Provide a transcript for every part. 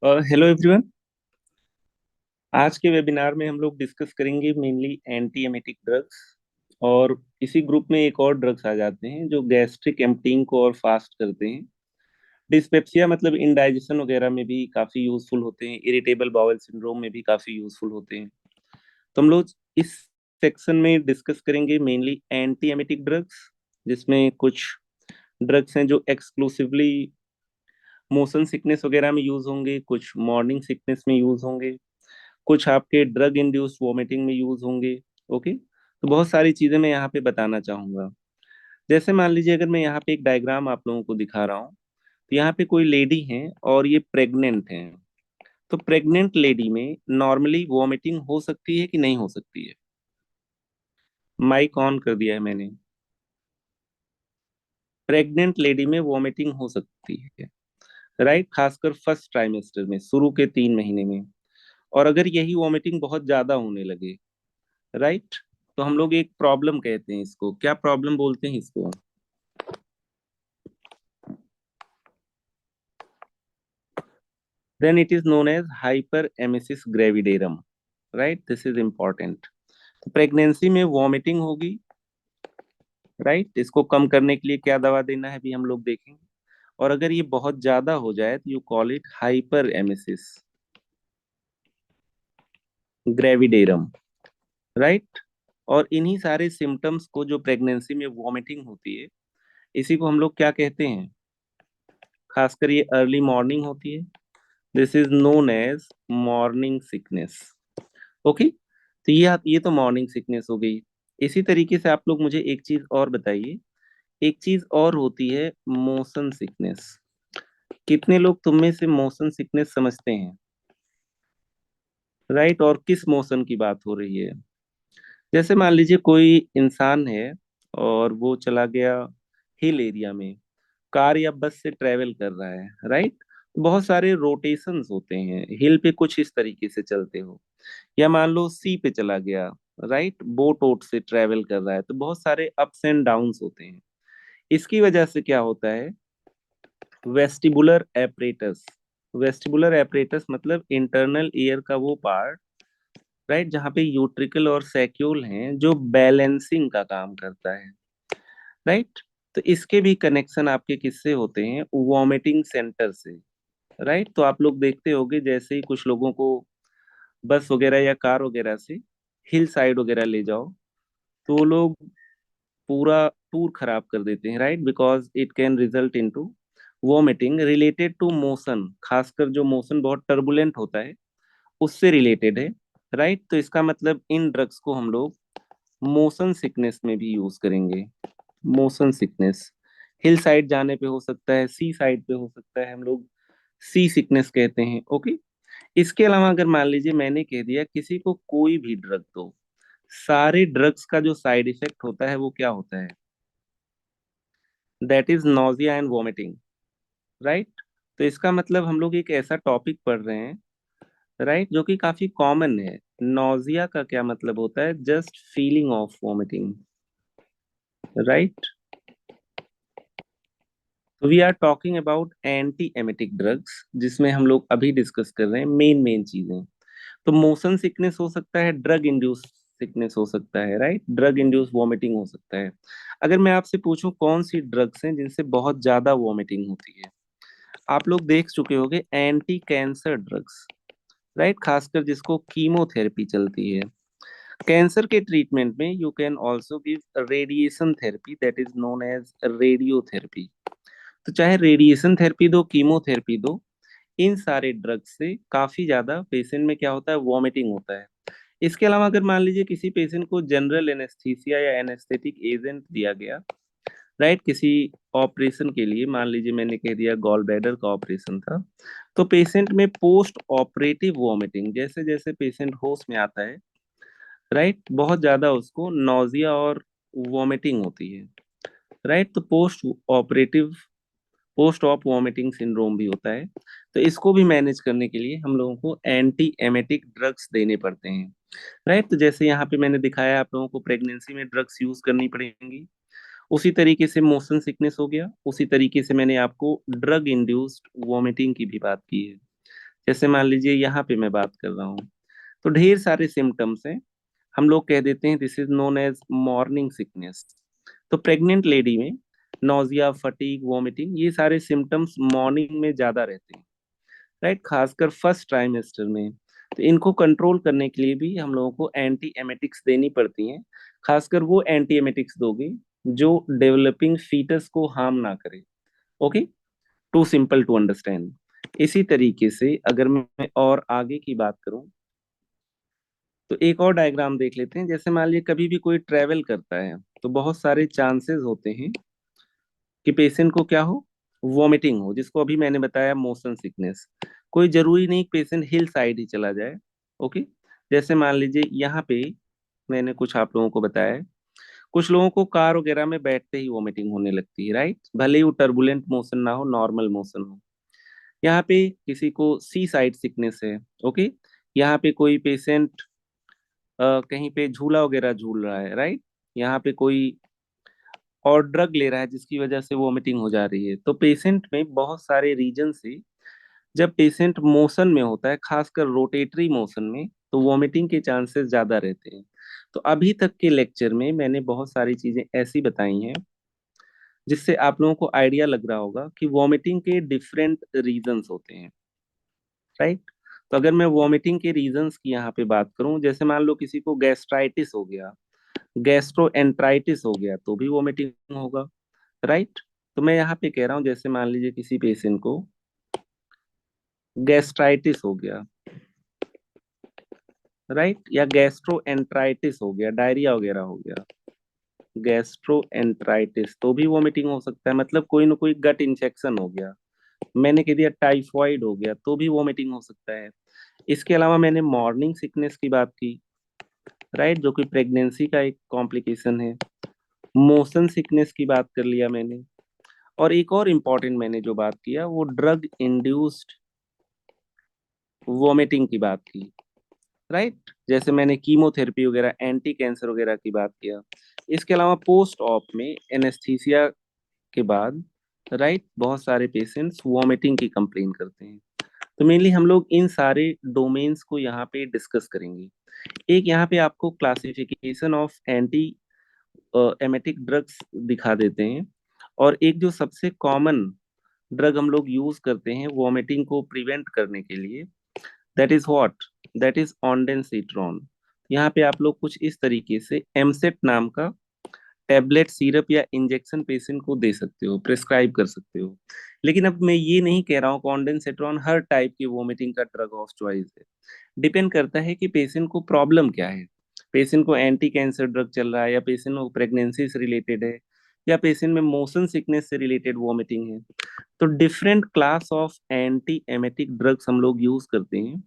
Hello everyone. आज के webinar में हम लोग डिस्कस करेंगे मेनली एंटी एमेटिक ड्रग्स। और इसी ग्रुप में एक और ड्रग्स आ जाते हैं जो गैस्ट्रिक एम्पटिंग को और फास्ट करते हैं। डिस्पेप्सिया मतलब इंडाइजेशन वगैरह में भी काफी यूजफुल होते हैं, इरिटेबल बाउल सिंड्रोम में भी काफी यूजफुल होते हैं। तो हम लोग इस सेक्शन में डिस्कस करेंगे मेनली एंटी एमेटिक ड्रग्स, जिसमें कुछ ड्रग्स हैं जो एक्सक्लूसिवली मोशन सिकनेस वगैरह में यूज होंगे, कुछ मॉर्निंग सिकनेस में यूज होंगे, कुछ आपके ड्रग इंड्यूस्ड वोमिटिंग में यूज होंगे। ओके, तो बहुत सारी चीजें मैं यहाँ पे बताना चाहूंगा। जैसे मान लीजिए अगर मैं यहाँ पे एक डायग्राम आप लोगों को दिखा रहा हूँ, तो यहाँ पे कोई लेडी है और ये प्रेग्नेंट है। तो प्रेग्नेंट लेडी में नॉर्मली वोमिटिंग हो सकती है कि नहीं हो सकती है? माइक ऑन कर दिया है मैंने। प्रेग्नेंट लेडी में वोमिटिंग हो सकती है, राइट, खासकर फर्स्ट ट्राइमेस्टर में, शुरू के 3 महीने में। और अगर यही वोमिटिंग बहुत ज्यादा होने लगे, राइट, तो हम लोग एक प्रॉब्लम कहते हैं इसको। क्या प्रॉब्लम बोलते हैं इसको? Then it is known as hyperemesis gravidarum. Right, this is important. तो प्रेगनेंसी में वॉमिटिंग होगी, राइट, इसको कम करने के लिए क्या दवा देना है भी हम लोग देखेंगे। और अगर ये बहुत ज्यादा हो जाए तो you call it hyperemesis gravidarum, right. और इन्हीं सारे सिम्टम्स को, जो प्रेगनेंसी में वॉमिटिंग होती है, इसी को हम लोग क्या कहते हैं? खासकर ये अर्ली मॉर्निंग होती है, this is known as morning sickness. Okay, तो ये तो मॉर्निंग सिकनेस हो गई। इसी तरीके से आप लोग मुझे एक चीज और बताइए। एक चीज और होती है मोशन सिकनेस। कितने लोग तुम में से मोशन सिकनेस समझते हैं? राइट, और किस मोशन की बात हो रही है? जैसे मान लीजिए कोई इंसान है और वो चला गया हिल एरिया में, कार या बस से ट्रेवल कर रहा है, राइट। बहुत सारे रोटेशंस होते हैं हिल पे, कुछ इस तरीके से चलते हो। या मान लो सी पे चला गया, राइट, बोट वोट से ट्रेवल कर रहा है, तो बहुत सारे अप्स एंड डाउन्स होते हैं। इसकी वजह से क्या होता है? Vestibular apparatus. वेस्टिबुलर एपरेटस मतलब इंटरनल ईयर का वो पार्ट, राइट, जहाँ पे यूट्रिकल और सैक्यूल हैं, जो बैलेंसिंग का काम करता है, राइट। तो इसके भी कनेक्शन आपके किससे होते हैं? वॉमिटिंग सेंटर से, राइट। तो आप लोग देखते होंगे जैसे ही कुछ लोगों को बस वगैरह या कार वगैरह से हिल साइड वगैरह ले जाओ, तो वो लोग पूरा टूर खराब कर देते हैं, right, because it can result into vomiting related to motion. खासकर जो मोशन बहुत टर्बुलेंट होता है, उससे रिलेटेड है, राइट। तो इसका मतलब इन ड्रग्स को हम लोग मोशन सिकनेस में भी यूज करेंगे। मोशन सिकनेस हिल साइड जाने पे हो सकता है, सी साइड पे हो सकता है, हम लोग सी सिकनेस कहते हैं। ओके, इसके अलावा अगर मान लीजिए मैंने कह दिया किसी को कोई भी ड्रग दो, सारे ड्रग्स का जो साइड इफेक्ट होता है वो क्या होता है? That is nausea and vomiting, right. तो इसका मतलब हम लोग एक ऐसा टॉपिक पढ़ रहे हैं, राइट, जो कि काफी कॉमन है। नोजिया का क्या मतलब होता है? Just feeling of vomiting, right. तो we are talking about anti emetic drugs, जिसमें हम लोग अभी डिस्कस कर रहे हैं मेन मेन चीजें। तो मोशन सिकनेस हो सकता है, ड्रग इंड्यूस सिकनेस हो सकता है, राइट, ड्रग इंड्यूस वॉमिटिंग हो सकता है। अगर मैं आपसे पूछूं कौन सी ड्रग्स हैं जिनसे बहुत ज्यादा वॉमिटिंग होती है, आप लोग देख चुके होंगे एंटी कैंसर ड्रग्स, राइट, खासकर जिसको कीमोथेरेपी चलती है। कैंसर के ट्रीटमेंट में you can also give radiation therapy, that is known as radiotherapy. तो चाहे रेडिएशन थेरेपी दो, कीमोथेरेपी दो, इन सारे ड्रग्स से काफी ज्यादा पेशेंट में क्या होता है? वॉमिटिंग होता है। इसके अलावा अगर मान लीजिए किसी पेशेंट को जनरल एनेस्थीसिया या एनेस्थेटिक एजेंट दिया गया, राइट, किसी ऑपरेशन के लिए, मान लीजिए मैंने कह दिया गॉल ब्लैडर का ऑपरेशन था, तो पेशेंट में पोस्ट ऑपरेटिव वॉमिटिंग, जैसे जैसे पेशेंट होश में आता है, राइट, बहुत ज्यादा उसको नौजिया और वॉमिटिंग होती है, राइट। तो पोस्ट ऑप वॉमिटिंग सिंड्रोम भी होता है। तो इसको भी मैनेज करने के लिए हम लोगों को एंटी एमेटिक ड्रग्स देने पड़ते हैं, राइट। तो जैसे यहाँ पे मैंने दिखाया आप लोगों को प्रेगनेंसी में ड्रग्स यूज करनी पड़ेंगी, उसी तरीके से मोशन सिकनेस हो गया, उसी तरीके से मैंने आपको ड्रग इंड्यूस्ड वॉमिटिंग की भी बात की है। जैसे मान लीजिए यहाँ पे मैं बात कर रहा हूँ, तो ढेर सारे सिम्टम्स हैं। हम लोग कह देते हैं this is known as morning sickness. तो प्रेग्नेंट लेडी में नोजिया, फटीग, वॉमिटिंग, ये सारे सिम्टम्स मॉर्निंग में ज्यादा रहते हैं, राइट, खासकर फर्स्ट ट्राइमेस्टर में। तो इनको कंट्रोल करने के लिए भी हम लोगों को एंटी एमेटिक्स देनी पड़ती हैं। खासकर वो एंटी एमेटिक्स दोगे जो डेवलपिंग फीटस को हार्म ना करे। Okay, too simple to understand. इसी तरीके से अगर मैं और आगे की बात करूं, तो एक और डायग्राम देख लेते हैं। जैसे मान लीजिए कभी भी कोई ट्रेवल करता है, तो बहुत सारे चांसेस होते हैं कि पेशेंट को क्या हो, वॉमिटिंग हो, जिसको अभी मैंने बताया मोशन सिकनेस। कोई जरूरी नहीं पेशेंट हिल साइड ही चला जाए। ओके, जैसे मान लीजिए यहाँ पे मैंने कुछ आप लोगों को बताया है, कुछ लोगों को कार वगैरह में बैठते ही वॉमिटिंग होने लगती है, राइट, भले ही वो टर्बुलेंट मोशन ना हो, नॉर्मल मोशन हो। यहाँ पे किसी को सी साइड सिकनेस है। ओके, यहाँ पे कोई पेशेंट कहीं पे झूला वगैरह झूल रहा है, राइट, यहाँ पे कोई और ड्रग ले रहा है जिसकी वजह से वॉमिटिंग हो जा रही है। तो पेशेंट में बहुत सारे रीजन से जब पेशेंट मोशन में होता है, खासकर रोटेटरी मोशन में, तो वॉमिटिंग के चांसेस ज्यादा रहते हैं। तो अभी तक के लेक्चर में मैंने बहुत सारी चीजें ऐसी बताई हैं जिससे आप लोगों को आइडिया लग रहा होगा कि वॉमिटिंग के डिफरेंट रीजंस होते हैं, राइट। तो अगर मैं वॉमिटिंग के रीजंस की यहाँ पे बात करूं, जैसे मान लो किसी को गैस्ट्राइटिस हो गया, गैस्ट्रोएंट्राइटिस हो गया, तो भी वॉमिटिंग होगा, राइट। तो मैं यहाँ पे कह रहा हूँ जैसे मान लीजिए किसी पेशेंट को गैस्ट्राइटिस हो गया, राइट, या गैस्ट्रोएंट्राइटिस हो गया, डायरिया वगैरह हो गया, गैस्ट्रोएंट्राइटिस, तो भी वॉमिटिंग हो सकता है। मतलब कोई ना कोई गट इंफेक्शन हो गया, मैंने कह दिया टाइफॉइड हो गया, तो भी वॉमिटिंग हो सकता है। इसके अलावा मैंने मॉर्निंग सिकनेस की बात की, राइट, जो कि प्रेगनेंसी का एक कॉम्प्लिकेशन है। मोशन सिकनेस की बात कर लिया मैंने। और एक और इम्पॉर्टेंट मैंने जो बात किया वो ड्रग इंड्यूस्ड वॉमिटिंग की बात की, राइट, जैसे मैंने कीमोथेरेपी वगैरह, एंटी कैंसर वगैरह की बात किया। इसके अलावा पोस्ट ऑप में एनेस्थीसिया के बाद, राइट, बहुत सारे पेशेंट्स वॉमिटिंग की कंप्लेन करते हैं। तो मेनली हम लोग इन सारे डोमेन्स को यहाँ पे डिस्कस करेंगे। एक यहाँ पे आपको classification of anti emetic drugs दिखा देते हैं। और एक जो सबसे कॉमन ड्रग हम लोग यूज करते हैं वॉमिटिंग को प्रिवेंट करने के लिए, that is what, that is ondansetron. यहाँ पे आप लोग कुछ इस तरीके से एमसेट नाम का टेबलेट, सिरप या इंजेक्शन पेशेंट को दे सकते हो, प्रिस्क्राइब कर सकते हो। लेकिन अब मैं ये नहीं कह रहा हूँ कॉन्डेंसेट्रॉन हर टाइप की वोमिटिंग का ड्रग ऑफ चॉइस है। डिपेंड करता है कि पेशेंट को प्रॉब्लम क्या है। पेशेंट को एंटी कैंसर ड्रग चल रहा है, या पेशेंट को प्रेगनेंसी से रिलेटेड है, या पेशेंट में मोशन सिकनेस से रिलेटेड वॉमिटिंग है। तो different class of anti emetic drugs हम लोग यूज करते हैं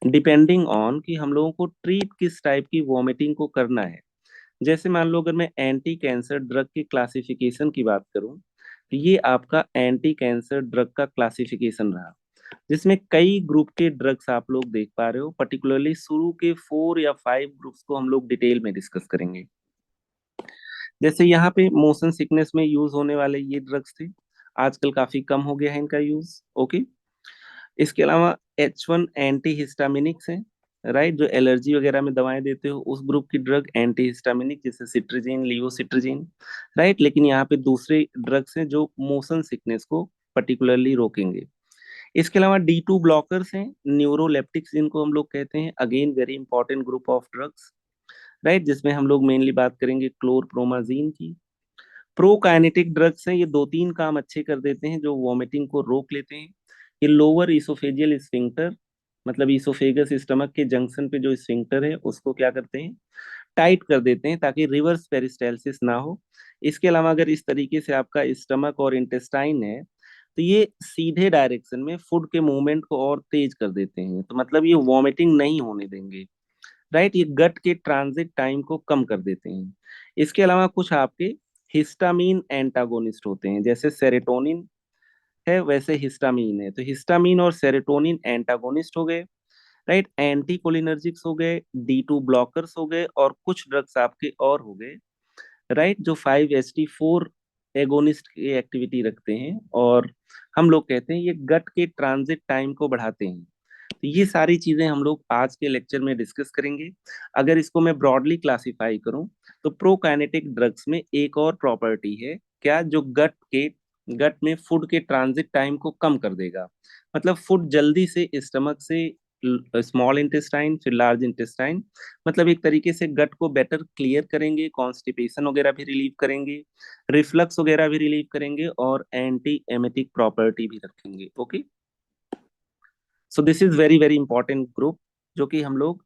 डिपेंडिंग ऑन कि हम लोगों को ट्रीट किस टाइप की वॉमिटिंग को करना है। जैसे मान लो अगर मैं एंटी कैंसर ड्रग की क्लासिफिकेशन की बात करूं, तो ये आपका एंटी कैंसर ड्रग का क्लासिफिकेशन रहा, जिसमें कई ग्रुप के ड्रग्स आप लोग देख पा रहे हो। पर्टिकुलरली शुरू के 4 या 5 ग्रुप्स को हम लोग डिटेल में डिस्कस करेंगे। जैसे यहाँ पे मोशन सिकनेस में यूज होने वाले ये ड्रग्स थे, आजकल काफी कम हो गया है इनका यूज। ओके, इसके अलावा H1 एंटी हिस्टामिनिक्स है, राइट, जो एलर्जी वगैरह में दवाएं देते हो उस ग्रुप की ड्रग एंटी हिस्टामिनिक, जैसे सिट्रिजिन, लियोसिट्रिजिन, राइट। लेकिन यहाँ पे दूसरे ड्रग्स हैं जो मोशन सिकनेस को पर्टिकुलरली रोकेंगे। इसके अलावा D2 ब्लॉकर्स हैं, न्यूरोलेप्टिक्स जिनको हम लोग कहते हैं, again very important group of drugs, right, जिसमें हम लोग मेनली बात करेंगे क्लोरप्रोमाजीन की। प्रोकाइनेटिक ड्रग्स हैं, ये 2-3 काम अच्छे कर देते हैं जो वॉमिटिंग को रोक लेते हैं। ये लोअर इसोफेजियल स्फिंक्टर, मतलब इसोफेगस स्टमक के जंक्शन पे जो स्फिंक्टर है उसको क्या करते हैं, टाइट कर देते हैं ताकि रिवर्स पेरिस्टालसिस ना हो। इसके अलावा अगर इस तरीके से आपका स्टमक और इंटेस्टाइन है, तो ये सीधे डायरेक्शन में फूड के मूवमेंट को और तेज कर देते हैं, तो मतलब ये वॉमिटिंग नहीं होने देंगे, राइट, ये गट के ट्रांजिट टाइम को कम कर देते हैं। इसके अलावा कुछ आपके हिस्टामीन एंटागोनिस्ट होते हैं, जैसे सेरोटोनिन है वैसे हिस्टामीन है, तो हिस्टामीन और सेरोटोनिन एंटागोनिस्ट हो गए, राइट, एंटी कोलिनर्जिक्स हो गए, D2 ब्लॉकर्स हो गए, और कुछ ड्रग्स आपके और हो गए, राइट, जो 5-HT4 एगोनिस्ट की एक्टिविटी रखते हैं, और हम लोग कहते हैं ये गट के ट्रांजिट टाइम को बढ़ाते हैं। तो ये सारी चीजें हम लोग आज के लेक्चर में डिस्कस करेंगे। अगर इसको मैं ब्रॉडली क्लासिफाई करूं तो प्रोकाइनेटिक ड्रग्स में एक और प्रॉपर्टी है क्या, जो गट में फूड के ट्रांजिट टाइम को कम कर देगा। मतलब फूड जल्दी से स्टमक से स्मॉल इंटेस्टाइन फिर लार्ज इंटेस्टाइन, मतलब एक तरीके से गट को बेटर क्लियर करेंगे, कॉन्स्टिपेशन वगैरह भी रिलीव करेंगे, रिफ्लक्स वगैरह भी रिलीव करेंगे और एंटी एमेटिक प्रॉपर्टी भी रखेंगे। Okay, so this is very very important group जो कि हम लोग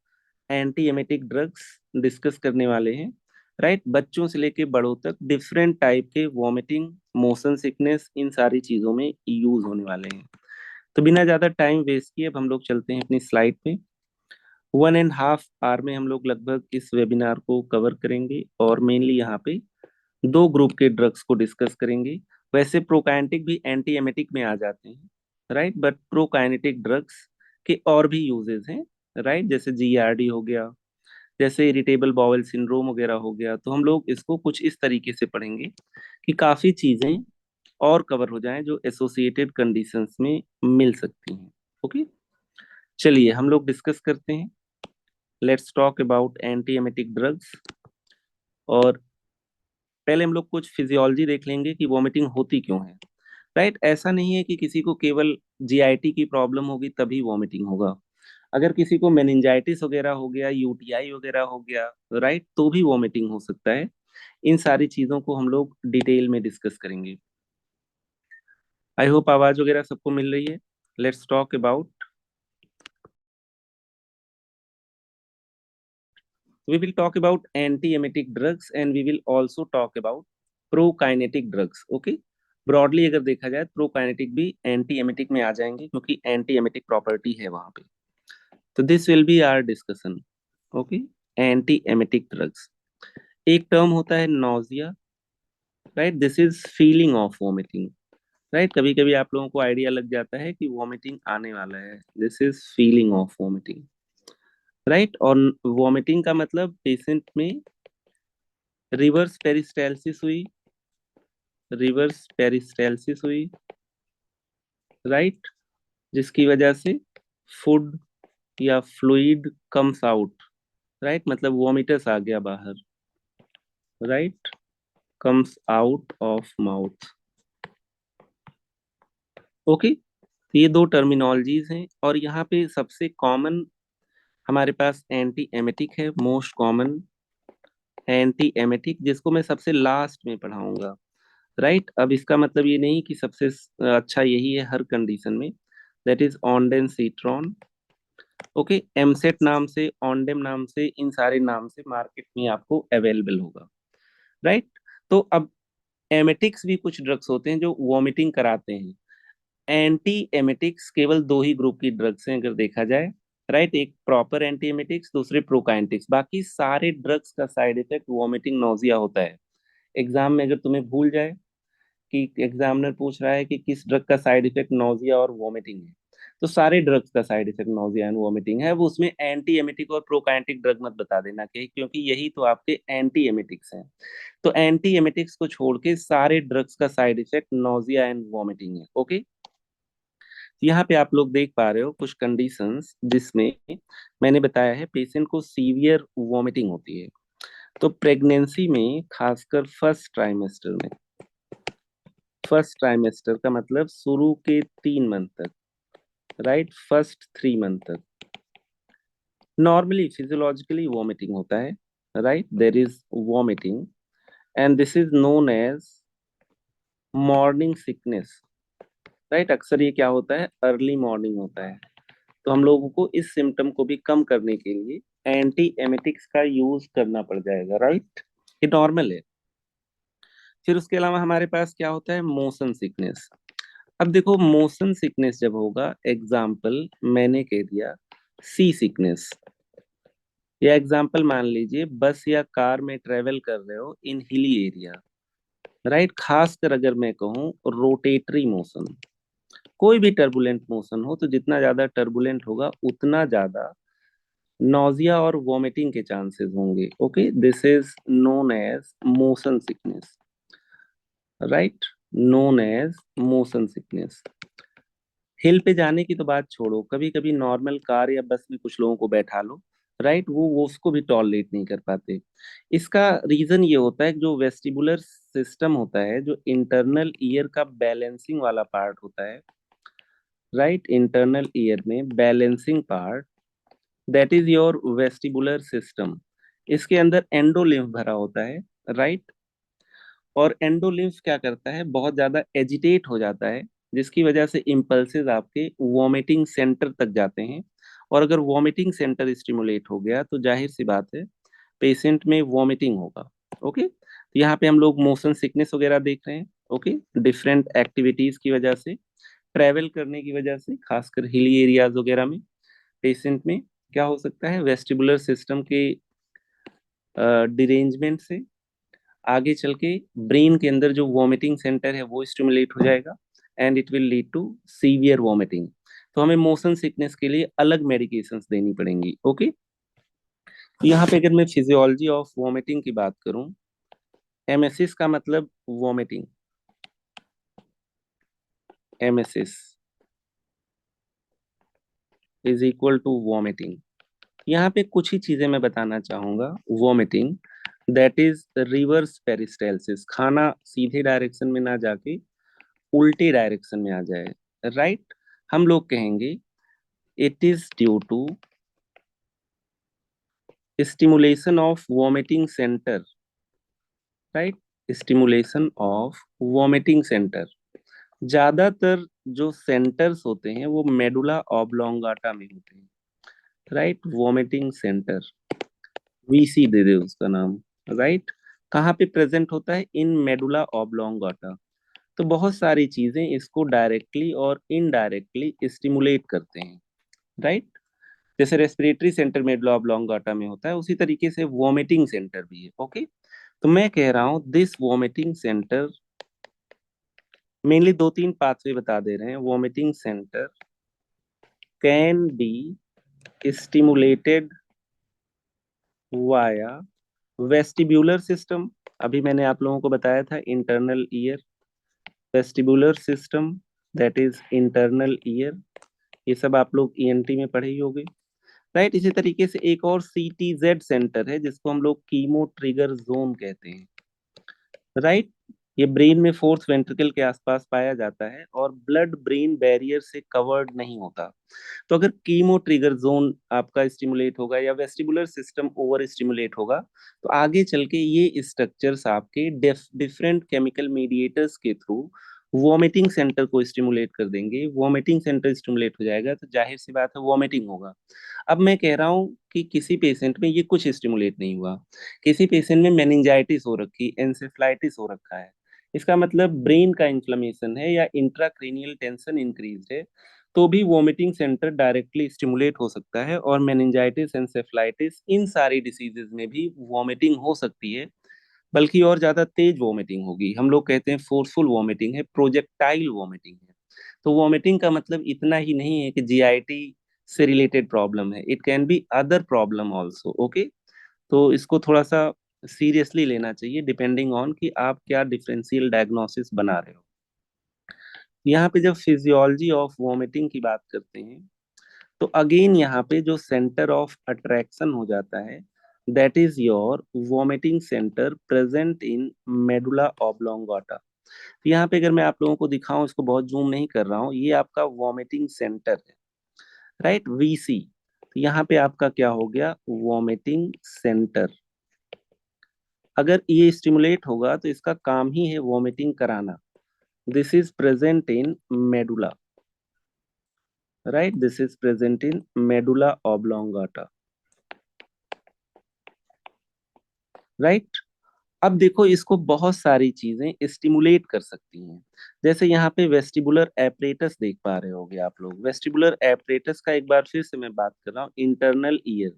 एंटी एमेटिक ड्रग्स डिस्कस करने वाले हैं। राइट, बच्चों से लेके बड़ों तक डिफरेंट टाइप के वॉमिटिंग, मोशन सिकनेस, इन सारी चीजों में यूज होने वाले हैं। तो बिना ज्यादा टाइम वेस्ट किए अब हम लोग चलते हैं अपनी स्लाइड पे। 1.5 आवर में हम लोग लगभग इस वेबिनार को कवर करेंगे और मेनली यहाँ पे दो ग्रुप के ड्रग्स को डिस्कस करेंगे। वैसे प्रोकाइनेटिक भी एंटी एमेटिक में आ जाते हैं, राइट, बट प्रोकाइनेटिक ड्रग्स के और भी यूजेस हैं, राइट, जैसे जीआरडी हो गया, जैसे इरिटेबल बाउल सिंड्रोम वगैरह हो गया। तो हम लोग इसको कुछ इस तरीके से पढ़ेंगे कि काफी चीजें और कवर हो जाएं जो एसोसिएटेड कंडीशंस में मिल सकती हैं। ओके, चलिए हम लोग डिस्कस करते हैं। Let's talk about anti emetic drugs. और पहले हम लोग कुछ फिजियोलॉजी देख लेंगे कि वॉमिटिंग होती क्यों है। राइट, ऐसा नहीं है कि किसी को केवल जीआईटी की प्रॉब्लम होगी तभी वॉमिटिंग होगा। अगर किसी को मेनिंजाइटिस वगैरह हो गया, यूटीआई वगैरह हो गया, राइट, तो भी वॉमिटिंग हो सकता है। इन सारी चीजों को हम लोग डिटेल में डिस्कस करेंगे। आई होप आवाज वगैरह सबको मिल रही है। Let's talk about, we will talk about anti-emetic drugs and we will also talk about prokinetic drugs. Okay, broadly अगर देखा जाए प्रोकाइनेटिक भी एंटी एमेटिक में आ जाएंगे क्योंकि एंटी एमेटिक प्रॉपर्टी है वहां पे। तो this will be our discussion. Okay, anti emetic drugs, एक टर्म होता है nausea, right, this is feeling of vomiting. Right, कभी कभी आप लोगों को आइडिया लग जाता है कि वॉमिटिंग आने वाला है, this is feeling of vomiting. Right, और वॉमिटिंग का मतलब पेशेंट में रिवर्स पेरिस्टालसिस हुई, रिवर्स पेरिस्टालसिस हुई, राइट, जिसकी वजह से फूड या फ्लूइड कम्स आउट, राइट, मतलब वॉमिटस आ गया बाहर, right, comes out of mouth. Okay, तो ये दो टर्मिनोलॉजीज हैं और यहाँ पे सबसे कॉमन हमारे पास एंटी एमेटिक है, मोस्ट कॉमन एंटी एमेटिक, जिसको मैं सबसे लास्ट में पढ़ाऊंगा। राइट, अब इसका मतलब ये नहीं कि सबसे अच्छा यही है हर कंडीशन में। That is ondansetron. Okay, Emeset नाम से, ऑन्डेम नाम से, इन सारे नाम से मार्केट में आपको अवेलेबल होगा। राइट, तो अब एमेटिक्स भी कुछ ड्रग्स होते हैं जो वॉमिटिंग कराते हैं। एंटी एमेटिक्स केवल दो ही ग्रुप की ड्रग्स हैं अगर देखा जाए। राइट, एक प्रॉपर एंटी एमेटिक्स, दूसरे प्रोकाइनेटिक्स। बाकी सारे ड्रग्स का साइड इफेक्ट वॉमिटिंग, नोजिया होता है। एग्जाम में अगर तुम्हें भूल जाए कि एग्जामिनर पूछ रहा है कि किस ड्रग का साइड इफेक्ट नोजिया और वॉमिटिंग है, तो सारे ड्रग्स का side effect nausea and vomiting है। वो उसमें एंटी एमेटिक और प्रोकाइनेटिक ड्रग मत बता देना क्योंकि यही तो आपके एंटी एमेटिक्स हैं। तो एंटी एमेटिक्स को छोड़ के सारे ड्रग्स का side effect nausea and vomiting है। ओके, यहाँ पे आप लोग देख पा रहे हो कुछ कंडीशंस जिसमें मैंने बताया है पेशेंट को सीवियर वॉमिटिंग होती है। तो प्रेगनेंसी में खासकर फर्स्ट ट्राइमेस्टर का मतलब शुरू के 3 मंथ तक, राइट, फर्स्ट 3 मंथ तक नॉर्मली फिजियोलॉजिकली वॉमिटिंग होता है। Right, there is vomiting and this is known as morning sickness. Right, अक्सर ये क्या होता है, अर्ली मॉर्निंग होता है। तो हम लोगों को इस सिम्टम को भी कम करने के लिए एंटी एमेटिक्स का यूज करना पड़ जाएगा। राइट, ये नॉर्मल है। फिर उसके अलावा हमारे पास क्या होता है, मोशन सिकनेस। अब देखो मोशन सिकनेस जब होगा, एग्जाम्पल मैंने कह दिया सी सिकनेस, या एग्जाम्पल मान लीजिए बस या कार में ट्रेवल कर रहे हो इन हिली एरिया, राइट, खासकर अगर मैं कहूँ रोटेटरी मोशन, कोई भी टर्बुलेंट मोशन हो तो जितना ज्यादा टर्बुलेंट होगा उतना ज्यादा नोजिया और वॉमिटिंग के चांसेस होंगे। Okay, this is known as motion sickness, right, known as motion sickness. Hill पे जाने की तो बात छोड़ो, कभी कभी नॉर्मल कार या बस में कुछ लोगों को बैठा लो, राइट, वो उसको भी टॉलरेट नहीं कर पाते। इसका रीजन ये होता है कि जो वेस्टिबुलर सिस्टम होता है, जो इंटरनल ईयर का बैलेंसिंग वाला पार्ट होता है, राइट, इंटरनल ईयर में balancing part, that is your vestibular system. इसके अंदर एंडोलिम्फ भरा होता है, राइट। और एंडोलिम्फ क्या करता है, बहुत ज्यादा एजिटेट हो जाता है, जिसकी वजह से इम्पल्सेस आपके वॉमिटिंग सेंटर तक जाते हैं। और अगर वॉमिटिंग सेंटर स्टिमुलेट हो गया तो जाहिर सी बात है पेशेंट में वॉमिटिंग होगा। ओके, तो यहाँ पे हम लोग मोशन सिकनेस वगैरह देख रहे हैं। ओके, डिफरेंट एक्टिविटीज की वजह से, ट्रैवल करने की वजह से, खासकर हिली एरियाज वगैरह में पेशेंट में क्या हो सकता है, वेस्टिबुलर सिस्टम के डिरेंजमेंट से आगे चल के ब्रेन के अंदर जो वॉमिटिंग सेंटर है वो स्टिमुलेट हो जाएगा, and it will lead to severe vomiting. तो हमें मोशन सिकनेस के लिए अलग मेडिकेशंस देनी पड़ेंगी। ओके, तो यहाँ पे अगर मैं फिजियोलॉजी ऑफ वॉमिटिंग की बात करूं, एमएसएस का मतलब vomiting, MSS is equal to vomiting. यहाँ पे कुछ ही चीजें मैं बताना चाहूंगा। Vomiting that is reverse peristalsis, खाना सीधे डायरेक्शन में ना जाके उल्टे डायरेक्शन में आ जाए, राइट। हम लोग कहेंगे it is due to stimulation of vomiting centre, right, stimulation of vomiting centre. ज्यादातर जो सेंटर्स होते हैं वो मेडुला ऑब्लोंगाटा में होते हैं, राइट, वॉमिटिंग सेंटर, वीसी दे दे उसका नाम, राइट। कहाँ पे प्रेजेंट होता है, इन मेडुला ऑब्लोंगाटा। तो बहुत सारी चीजें इसको डायरेक्टली और इनडायरेक्टली स्टिमुलेट करते हैं, राइट। जैसे रेस्पिरेटरी सेंटर मेडुला ऑब्लोंगाटा में होता है, उसी तरीके से वॉमिटिंग सेंटर भी है। ओके, तो मैं कह रहा हूँ दिस वॉमिटिंग सेंटर, मेनली दो तीन पाथवे बता दे रहे हैं। Vomiting centre can be stimulated via vestibular system, अभी मैंने आप लोगों को बताया था internal ear, vestibular system that is internal ear, ये सब आप लोग ईएनटी में पढ़े ही होंगे, राइट। इसी तरीके से एक और सीटीजेड सेंटर है जिसको हम लोग कीमो ट्रिगर जोन कहते हैं, राइट। ये ब्रेन में फोर्थ वेंट्रिकल के आसपास पाया जाता है और ब्लड ब्रेन बैरियर से कवर्ड नहीं होता। तो अगर कीमो ट्रिगर जोन आपका स्टिमुलेट होगा या वेस्टिबुलर सिस्टम ओवर स्टिमुलेट होगा, तो आगे चल के ये स्ट्रक्चर्स आपके डिफरेंट केमिकल मीडिएटर्स के थ्रू वॉमिटिंग सेंटर को स्टिमुलेट कर देंगे। वॉमिटिंग सेंटर स्टिमुलेट हो जाएगा तो जाहिर सी बात है वॉमिटिंग होगा। अब मैं कह रहा हूँ कि किसी पेशेंट में ये कुछ स्टिमुलेट नहीं हुआ, किसी पेशेंट में मेनिंजाइटिस हो रखी, एंसेफ्लाइटिस हो रखा है, इसका मतलब ब्रेन का इन्फ्लेमेशन है या इंट्राक्रेनियल टेंशन इंक्रीज है, तो भी वोमिटिंग सेंटर डायरेक्टली स्टिमुलेट हो सकता है। और मेनिंजाइटिस, एंसेफ्लाइटिस, इन सारी डिसीजेज में भी वोमिटिंग हो सकती है, बल्कि और ज्यादा तेज वोमिटिंग होगी। हम लोग कहते हैं फोर्सफुल वोमिटिंग है, प्रोजेक्टाइल वोमिटिंग है। तो वोमिटिंग का मतलब इतना ही नहीं है कि जीआईटी से रिलेटेड प्रॉब्लम है, it can be other problem also. Okay, तो इसको थोड़ा सा सीरियसली लेना चाहिए डिपेंडिंग ऑन कि आप क्या डिफरेंशियल डायग्नोसिस बना रहे हो। यहाँ पे जब फिजियोलॉजी ऑफ वोमिटिंग की बात करते हैं, तो अगेन यहाँ पे जो सेंटर ऑफ अट्रैक्शन हो जाता है, that is your vomiting centre present in medulla oblongata. यहाँ पे अगर मैं आप लोगों को दिखाऊं, इसको बहुत जूम नहीं कर रहा हूँ, ये आपका वोमिटिंग सेंटर है, राइट, वीसी। तो यहाँ पे आपका क्या हो गया, वोमिटिंग सेंटर। अगर ये स्टिमुलेट होगा तो इसका काम ही है वोमिटिंग कराना। This is present in medulla, right, this is present in medulla oblongata, right. अब देखो, इसको बहुत सारी चीजें स्टिमुलेट कर सकती हैं। जैसे यहाँ पे वेस्टिबुलर एपरेटस देख पा रहे होगे आप लोग। वेस्टिबुलर एपरेटस का एक बार फिर से मैं बात कर रहा हूँ, इंटरनल ईयर।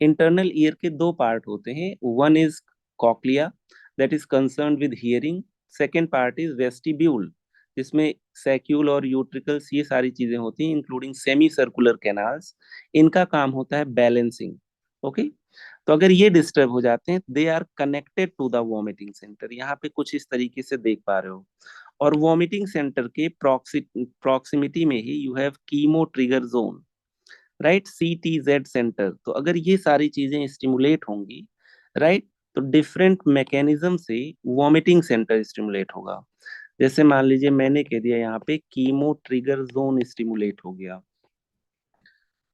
इंटरनल ईयर के दो पार्ट होते हैं, one is cochlea that is concern with hearing, second part is vestibule जिसमें सैक्यूल और यूट्रिकल्स ये सारी चीजें होती हैं, इंक्लूडिंग सेमी सर्कुलर कैनाल्स। इनका काम होता है बैलेंसिंग। ओके, तो अगर ये डिस्टर्ब हो जाते हैं, they are connected to the vomiting centre, यहाँ पे कुछ इस तरीके से देख पा रहे हो। और वॉमिटिंग सेंटर के प्रॉक्सिमिटी में ही you have chemo trigger zone, right, CTZ centre. तो अगर ये सारी चीजें स्टिमुलेट होंगी, राइट, तो डिफरेंट मैकेनिज्म से वॉमिटिंग सेंटर स्टिमुलेट होगा। जैसे मान लीजिए मैंने कह दिया यहाँ पे कीमो ट्रिगर जोन स्टिमुलेट हो गया,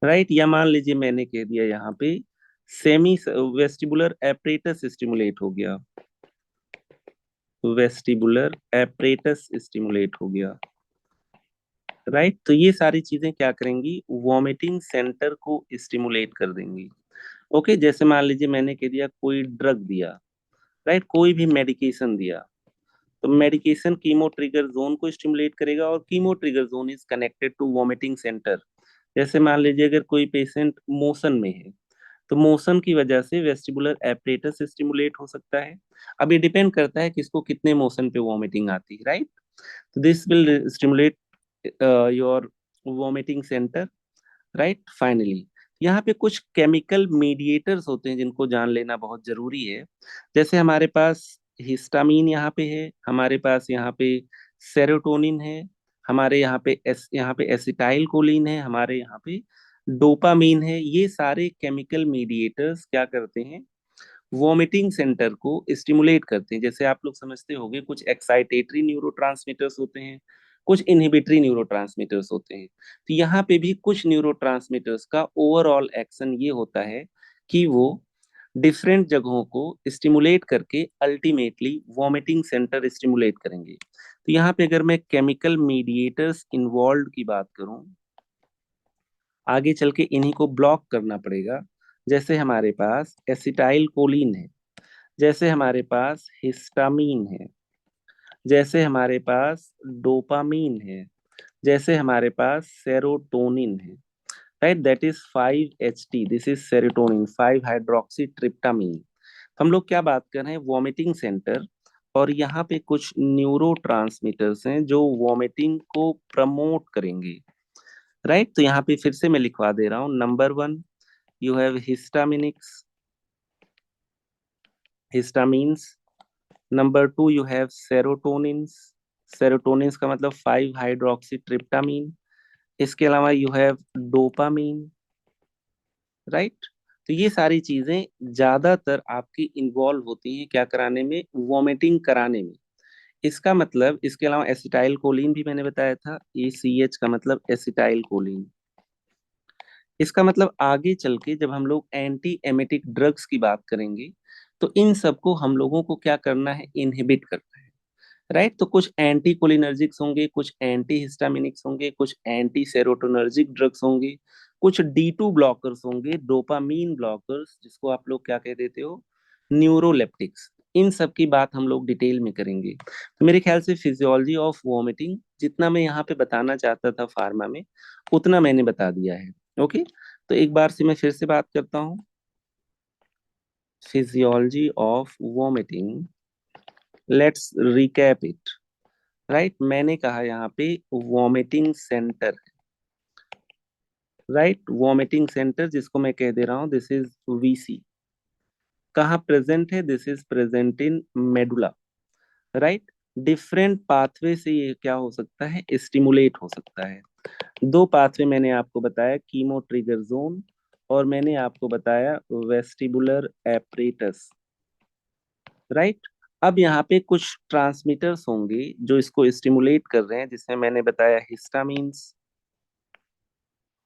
राइट, या मान लीजिए मैंने कह दिया यहाँ पे सेमी वेस्टिबुलर एपरेटस स्टिमुलेट हो गया, वेस्टिबुलर एपरेटस स्टिमुलेट हो गया, राइट। तो ये सारी चीजें क्या करेंगी, वॉमिटिंग सेंटर को स्टिमुलेट कर देंगी। ओके, जैसे मान लीजिए मैंने कह दिया कोई ड्रग दिया, राइट, कोई भी मेडिकेशन दिया, तो मेडिकेशन कीमो ट्रिगर जोन को स्टिमुलेट करेगा और chemo trigger zone is connected to vomiting centre. जैसे मान लीजिए अगर कोई पेशेंट मोशन में है, तो मोशन की वजह से वेस्टिबुलर एपरेटस स्टिमुलेट हो सकता है। अब ये डिपेंड करता है किसको कितने मोशन पे वॉमिटिंग आती है, राइट। तो this will stimulate your vomiting centre, right. Finally यहाँ पे कुछ केमिकल मीडिएटर्स होते हैं जिनको जान लेना बहुत जरूरी है। जैसे हमारे पास हिस्टामीन यहाँ पे है, हमारे पास यहाँ पे सेरोटोनिन है, हमारे यहाँ पे एसिटाइल कोलिन है, हमारे यहाँ पे डोपामीन है। ये सारे केमिकल मीडिएटर्स क्या करते हैं, वॉमिटिंग सेंटर को स्टिमुलेट करते हैं। जैसे आप लोग समझते होंगे कुछ एक्साइटेटरी न्यूरोट्रांसमीटर्स होते हैं, कुछ इनहिबिटरी न्यूरोट्रांसमीटर्स होते हैं। तो यहाँ पे भी कुछ न्यूरोट्रांसमीटर्स का ओवरऑल एक्शन ये होता है कि वो डिफरेंट जगहों को स्टिमुलेट करके अल्टीमेटली वॉमिटिंग सेंटर स्टिमुलेट करेंगे। तो यहाँ पे अगर मैं केमिकल मीडिएटर्स इन्वॉल्व की बात करूं, आगे चल के इन्हीं को ब्लॉक करना पड़ेगा। जैसे हमारे पास एसिटाइल कोलिन है, जैसे हमारे पास हिस्टामीन है, जैसे हमारे पास डोपामीन है, जैसे हमारे पास सेरोटोनिन है, right, that is 5-HT, this is serotonin, 5 hydroxy tryptamine. हम लोग क्या बात कर रहे हैं, वॉमिटिंग सेंटर, और यहाँ पे कुछ न्यूरोट्रांसमीटर्स हैं जो वॉमिटिंग को प्रमोट करेंगे, राइट। तो यहाँ पे फिर से मैं लिखवा दे रहा हूँ, number 1 you have histaminics, histamines. Number 2 you have serotonins, serotonins का मतलब 5 हाइड्रोक्सी ट्रिप्टामीन। इसके अलावा यू हैव डोपामीन, राइट। तो ये सारी चीजें ज्यादातर आपकी इन्वॉल्व होती हैं क्या कराने में, वॉमिटिंग कराने में। इसका मतलब, इसके अलावा एसिटाइल कोलिन भी मैंने बताया था, ACH का मतलब एसिटाइल कोलिन। इसका मतलब आगे चल के जब हम लोग एंटी एमेटिक ड्रग्स की बात करेंगे, तो इन सबको हम लोगों को क्या करना है, इनहिबिट करना है, राइट। तो कुछ एंटी कोलिनर्जिक्स होंगे, कुछ एंटी हिस्टामिनिक्स होंगे, कुछ एंटी सेरोटोनर्जिक ड्रग्स होंगे, कुछ D2 ब्लॉकर्स होंगे, डोपामीन ब्लॉकर्स, जिसको आप लोग क्या कह देते हो, न्यूरोलेप्टिक्स। इन सब की बात हम लोग डिटेल में करेंगे। तो मेरे ख्याल से फिजियोलॉजी ऑफ वॉमिटिंग जितना मैं यहाँ पे बताना चाहता था फार्मा में, उतना मैंने बता दिया है। ओके, तो एक बार से मैं फिर से बात करता हूँ, physiology of vomiting, let's recap it, right. मैंने कहा यहाँ पे vomiting centre, right, vomiting centre जिसको मैं कह दे रहा हूँ दिस इज VC, कहाँ प्रेजेंट है, this is present in medulla, right. Different pathway से ये क्या हो सकता है, स्टिमुलेट हो सकता है। दो पाथवे मैंने आपको बताया, कीमो ट्रिगर जोन, और मैंने आपको बताया वेस्टिबुलर एपरेटस, राइट। अब यहाँ पे कुछ ट्रांसमीटर्स होंगे जो इसको स्टिमुलेट कर रहे हैं, जिसमें मैंने बताया हिस्टामीन्स,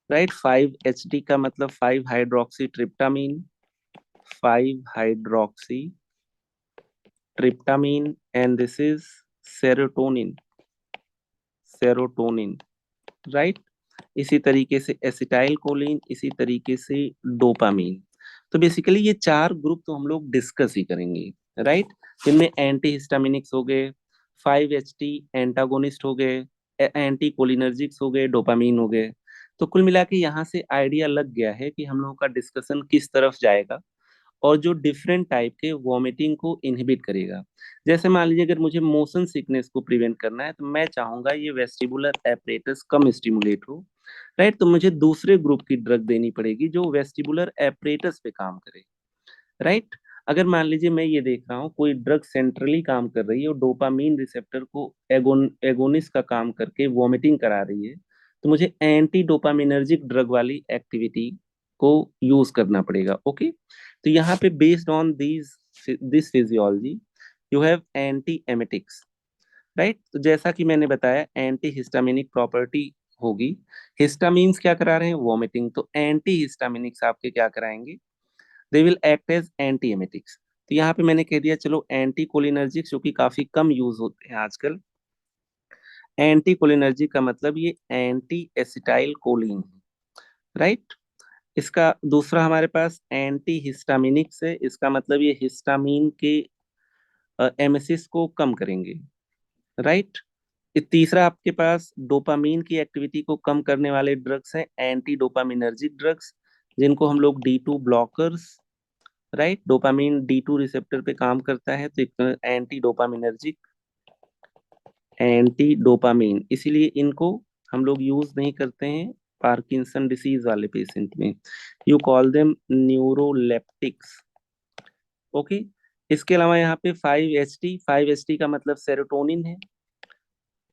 राइट, 5-HT का मतलब 5 hydroxy tryptamine, 5 hydroxy tryptamine, and this is serotonin, serotonin, right. इसी तरीके से एसिटाइल कोलिन, इसी तरीके से डोपामीन। तो बेसिकली ये चार ग्रुप तो हम लोग डिस्कस ही करेंगे, राइट। जिनमें एंटी हिस्टामिनिक्स हो गए, 5-HT एंटागोनिस्ट हो गए, एंटी कोलिनर्जिक्स हो गए, डोपामीन हो गए। तो कुल मिला के यहाँ से आइडिया लग गया है कि हम लोगों का डिस्कशन किस तरफ जाएगा, और जो डिफरेंट टाइप के वॉमिटिंग को इनहिबिट करेगा। जैसे मान लीजिए अगर मुझे मोशन सिकनेस को प्रिवेंट करना है, तो मैं चाहूंगा ये वेस्टिबुलर एपरेटस कम स्टिमुलेट हो, राइट। तो मुझे दूसरे ग्रुप की ड्रग देनी पड़ेगी जो वेस्टिबुलर एपरेटस पे काम करे, राइट। अगर मान लीजिए मैं ये देख रहा हूँ कोई ड्रग सेंट्रली काम कर रही है और डोपामीन रिसेप्टर को एगोनिस्ट का काम करके वॉमिटिंग करा रही है, तो मुझे एंटी डोपामिनर्जिक ड्रग वाली एक्टिविटी को यूज करना पड़ेगा। ओके, तो यहाँ पे based on this physiology you have anti emetics, right. तो जैसा कि मैंने बताया एंटी हिस्टामिनिक प्रॉपर्टी होगी। हिस्टामिन्स क्या करा रहे हैं, वॉमिटिंग, तो एंटी हिस्टामिनिक्स आपके क्या कराएंगे, they will act as anti emetics. तो यहाँ पे मैंने कह दिया चलो एंटी कोलिनर्जिक्स, जो कि काफी कम यूज होते हैं आजकल। एंटी कोलिनर्जिक का मतलब ये एंटी एसिटाइल कोलिन, राइट। इसका दूसरा हमारे पास एंटी हिस्टामिनिक्स है, इसका मतलब ये हिस्टामिन के एमेसिस को कम करेंगे, राइट। तीसरा आपके पास डोपामीन की एक्टिविटी को कम करने वाले ड्रग्स हैं एंटी डोपामिनर्जिक ड्रग्स, जिनको हम लोग D2 blockers, right. Dopamine D2 receptor पे काम करता है, तो एंटी डोपामिनर्जिक, एंटी डोपामीन, इसीलिए इनको हम लोग यूज नहीं करते हैं पार्किंसन डिसीज वाले पेशेंट में। You call them neuroleptics. Okay, इसके अलावा यहाँ पे 5HT, 5HT का मतलब सेरोटोनिन है।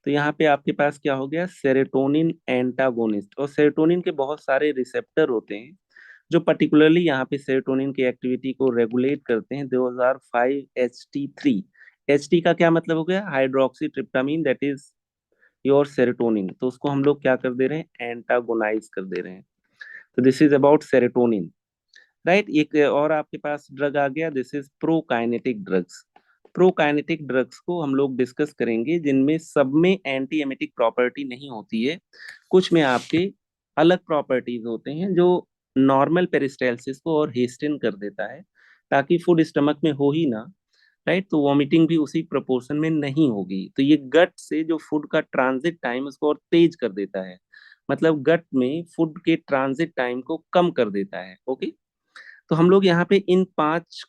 तो यहाँ पे आपके पास क्या हो गया, सेरोटोनिन एंटागोनिस्ट। और सेरोटोनिन के बहुत सारे रिसेप्टर होते हैं जो पर्टिकुलरली यहाँ पे सेरोटोनिन की एक्टिविटी को रेगुलेट करते हैं। 2005HT3, HT का क्या मतलब हो गया, hydroxy tryptamine, that is your serotonin. तो उसको हम लोग क्या कर दे रहे हैं, एंटागोनाइज कर दे रहे हैं। तो this is about serotonin, right. एक और आपके पास ड्रग आ गया, this is prokinetic drugs. Prokinetic drugs को हम लोग डिस्कस करेंगे, जिनमें सब में एंटी एमेटिक प्रॉपर्टी नहीं होती है, कुछ में आपके अलग प्रॉपर्टीज होते हैं जो नॉर्मल पेरिस्टालसिस को और हेस्टेन कर देता है, ताकि फूड स्टमक में हो ही ना, राइट। तो वॉमिटिंग भी उसी प्रोपोर्शन में नहीं होगी। तो ये गट से जो फूड का ट्रांजिट टाइम उसको और तेज कर देता है, मतलब गट में फूड के ट्रांजिट टाइम को कम कर देता है। ओके, तो हम लोग यहाँ पे इन 5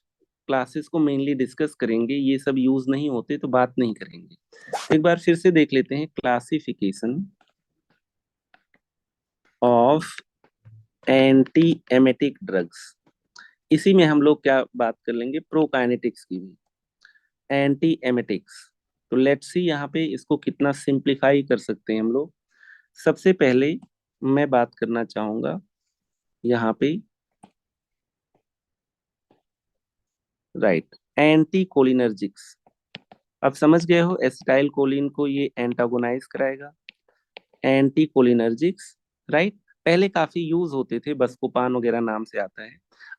क्लासेस को मेनली डिस्कस करेंगे, ये सब यूज नहीं होते तो बात नहीं करेंगे। एक बार फिर से देख लेते हैं, classification of anti emetic drugs. इसी में हम लोग क्या बात कर लेंगे, प्रोकाइनेटिक्स की भी, एंटी एमेटिक्स। तो लेट्स सी यहाँ पे इसको कितना सिंप्लीफाई कर सकते हैं हम लोग। सबसे पहले मैं बात करना चाहूंगा यहाँ पे, राइट, एंटी कोलिनर्जिक्स। अब समझ गए हो, एसिटाइल कोलिन को ये एंटागोनाइज कराएगा, एंटी कोलिनर्जिक्स, राइट। पहले काफी यूज होते थे, बस्कोपान वगैरह नाम से आता है।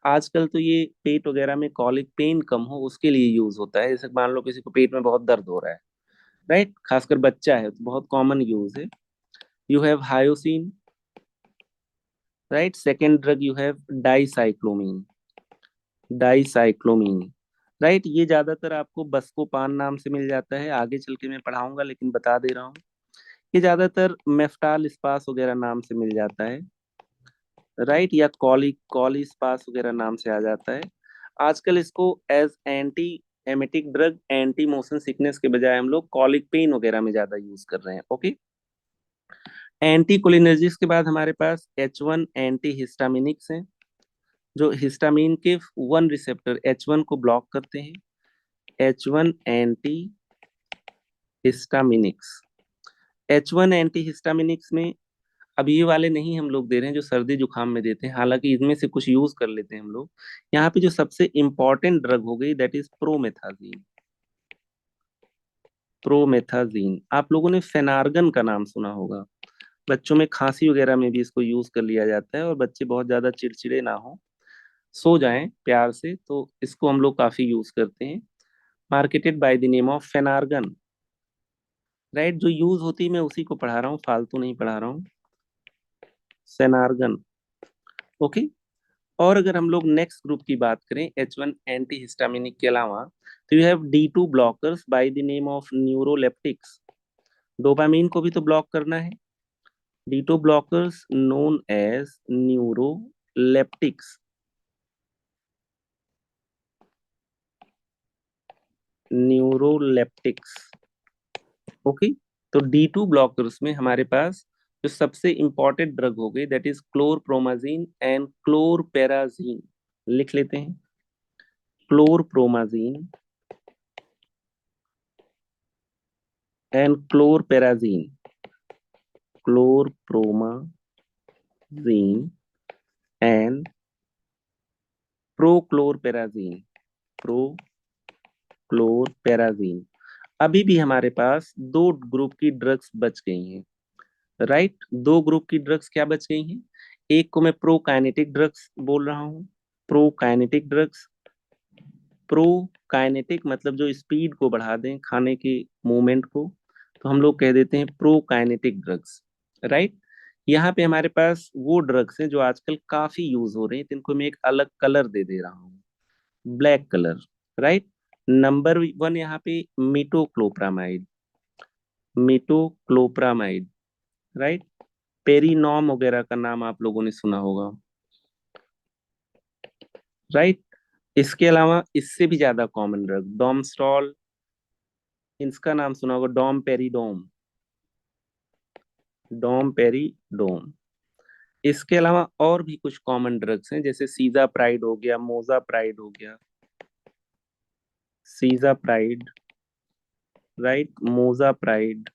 आजकल तो ये पेट वगैरह में कॉलिक पेन कम हो उसके लिए यूज होता है। जैसे मान लो किसी को पेट में बहुत दर्द हो रहा है, राइट, खासकर बच्चा है तो बहुत कॉमन यूज है। You have hyoscine, right. Second drug you have dicyclomine, dicyclomine, right. ये ज्यादातर आपको बस्कोपान नाम से मिल जाता है, आगे चल के मैं पढ़ाऊंगा लेकिन बता दे रहा हूँ। ये ज्यादातर मेफ्टाल स्पास वगैरह नाम से मिल जाता है, राइट, या कॉली स्पास वगैरह नाम से आ जाता है। आजकल इसको as anti emetic drug anti motion sickness के बजाय हम लोग कॉलिक पेन वगैरह में ज्यादा यूज कर रहे हैं। ओके, एंटी कोलिनर्जिक्स के बाद हमारे पास H1 एंटी हिस्टामिनिक्स है, जो हिस्टामिन के 1 रिसेप्टर H1 को ब्लॉक करते हैं। H1 anti histaminics, H1 anti histaminics में अब ये वाले नहीं हम लोग दे रहे हैं जो सर्दी जुकाम में देते हैं, हालांकि इनमें से कुछ यूज कर लेते हैं हम लोग। यहाँ पे जो सबसे इंपॉर्टेंट ड्रग हो गई दैट इज प्रोमेथाजीन। प्रोमेथाजीन, आप लोगों ने फेनार्गन का नाम सुना होगा, बच्चों में खांसी वगैरह में भी इसको यूज कर लिया जाता है, और बच्चे बहुत ज्यादा चिड़चिड़े ना हो, सो जाएं प्यार से, तो इसको हम लोग काफी यूज करते हैं। Marketed by the name of Phenergan, right. जो यूज होती है मैं उसी को पढ़ा रहा हूँ, फालतू नहीं पढ़ा रहा हूँ, फेनार्गन। ओके, और अगर हम लोग नेक्स्ट ग्रुप की बात करें H1 एंटी हिस्टामिनिक के अलावा, तो you have D2 blockers by the name of neuroleptics. Dopamine को भी तो ब्लॉक करना है, D2 blockers known as neuroleptics, neuroleptics. Okay, तो D2 ब्लॉकर्स में हमारे पास जो सबसे इंपॉर्टेंट ड्रग हो गई दैट इज क्लोरप्रोमाजीन एंड क्लोरपेराजीन। लिख लेते हैं, क्लोरप्रोमाजीन एंड क्लोरपेराजीन, क्लोरप्रोमाजीन एंड प्रोक्लोरपेराजीन, प्रोक्लोरपेराजीन। अभी भी हमारे पास दो ग्रुप की ड्रग्स बच गई हैं, राइट। दो ग्रुप की ड्रग्स क्या बच गई हैं? एक को मैं प्रोकाइनेटिक ड्रग्स बोल रहा हूँ, प्रोकाइनेटिक ड्रग्स। प्रोकाइनेटिक मतलब जो स्पीड को बढ़ा दें खाने के मूवमेंट को, तो हम लोग कह देते हैं प्रोकाइनेटिक ड्रग्स, राइट। यहाँ पे हमारे पास वो ड्रग्स हैं जो आजकल काफी यूज हो रहे हैं, जिनको मैं एक अलग कलर दे दे रहा हूँ, black colour, right. Number one यहाँ पे मीटोक्लोप्रामाइड, मीटोक्लोप्रामाइड, राइट। पेरीनॉम वगैरह का नाम आप लोगों ने सुना होगा, राइट। इसके अलावा इससे भी ज्यादा कॉमन ड्रग डोमस्टॉल, इसका नाम सुना होगा, डोम पेरीडोम, डोम पेरीडोम। इसके अलावा और भी कुछ कॉमन ड्रग्स हैं, जैसे सीजा प्राइड हो गया, मोजा प्राइड हो गया, सीजा प्राइड, राइट, मोजा प्राइड।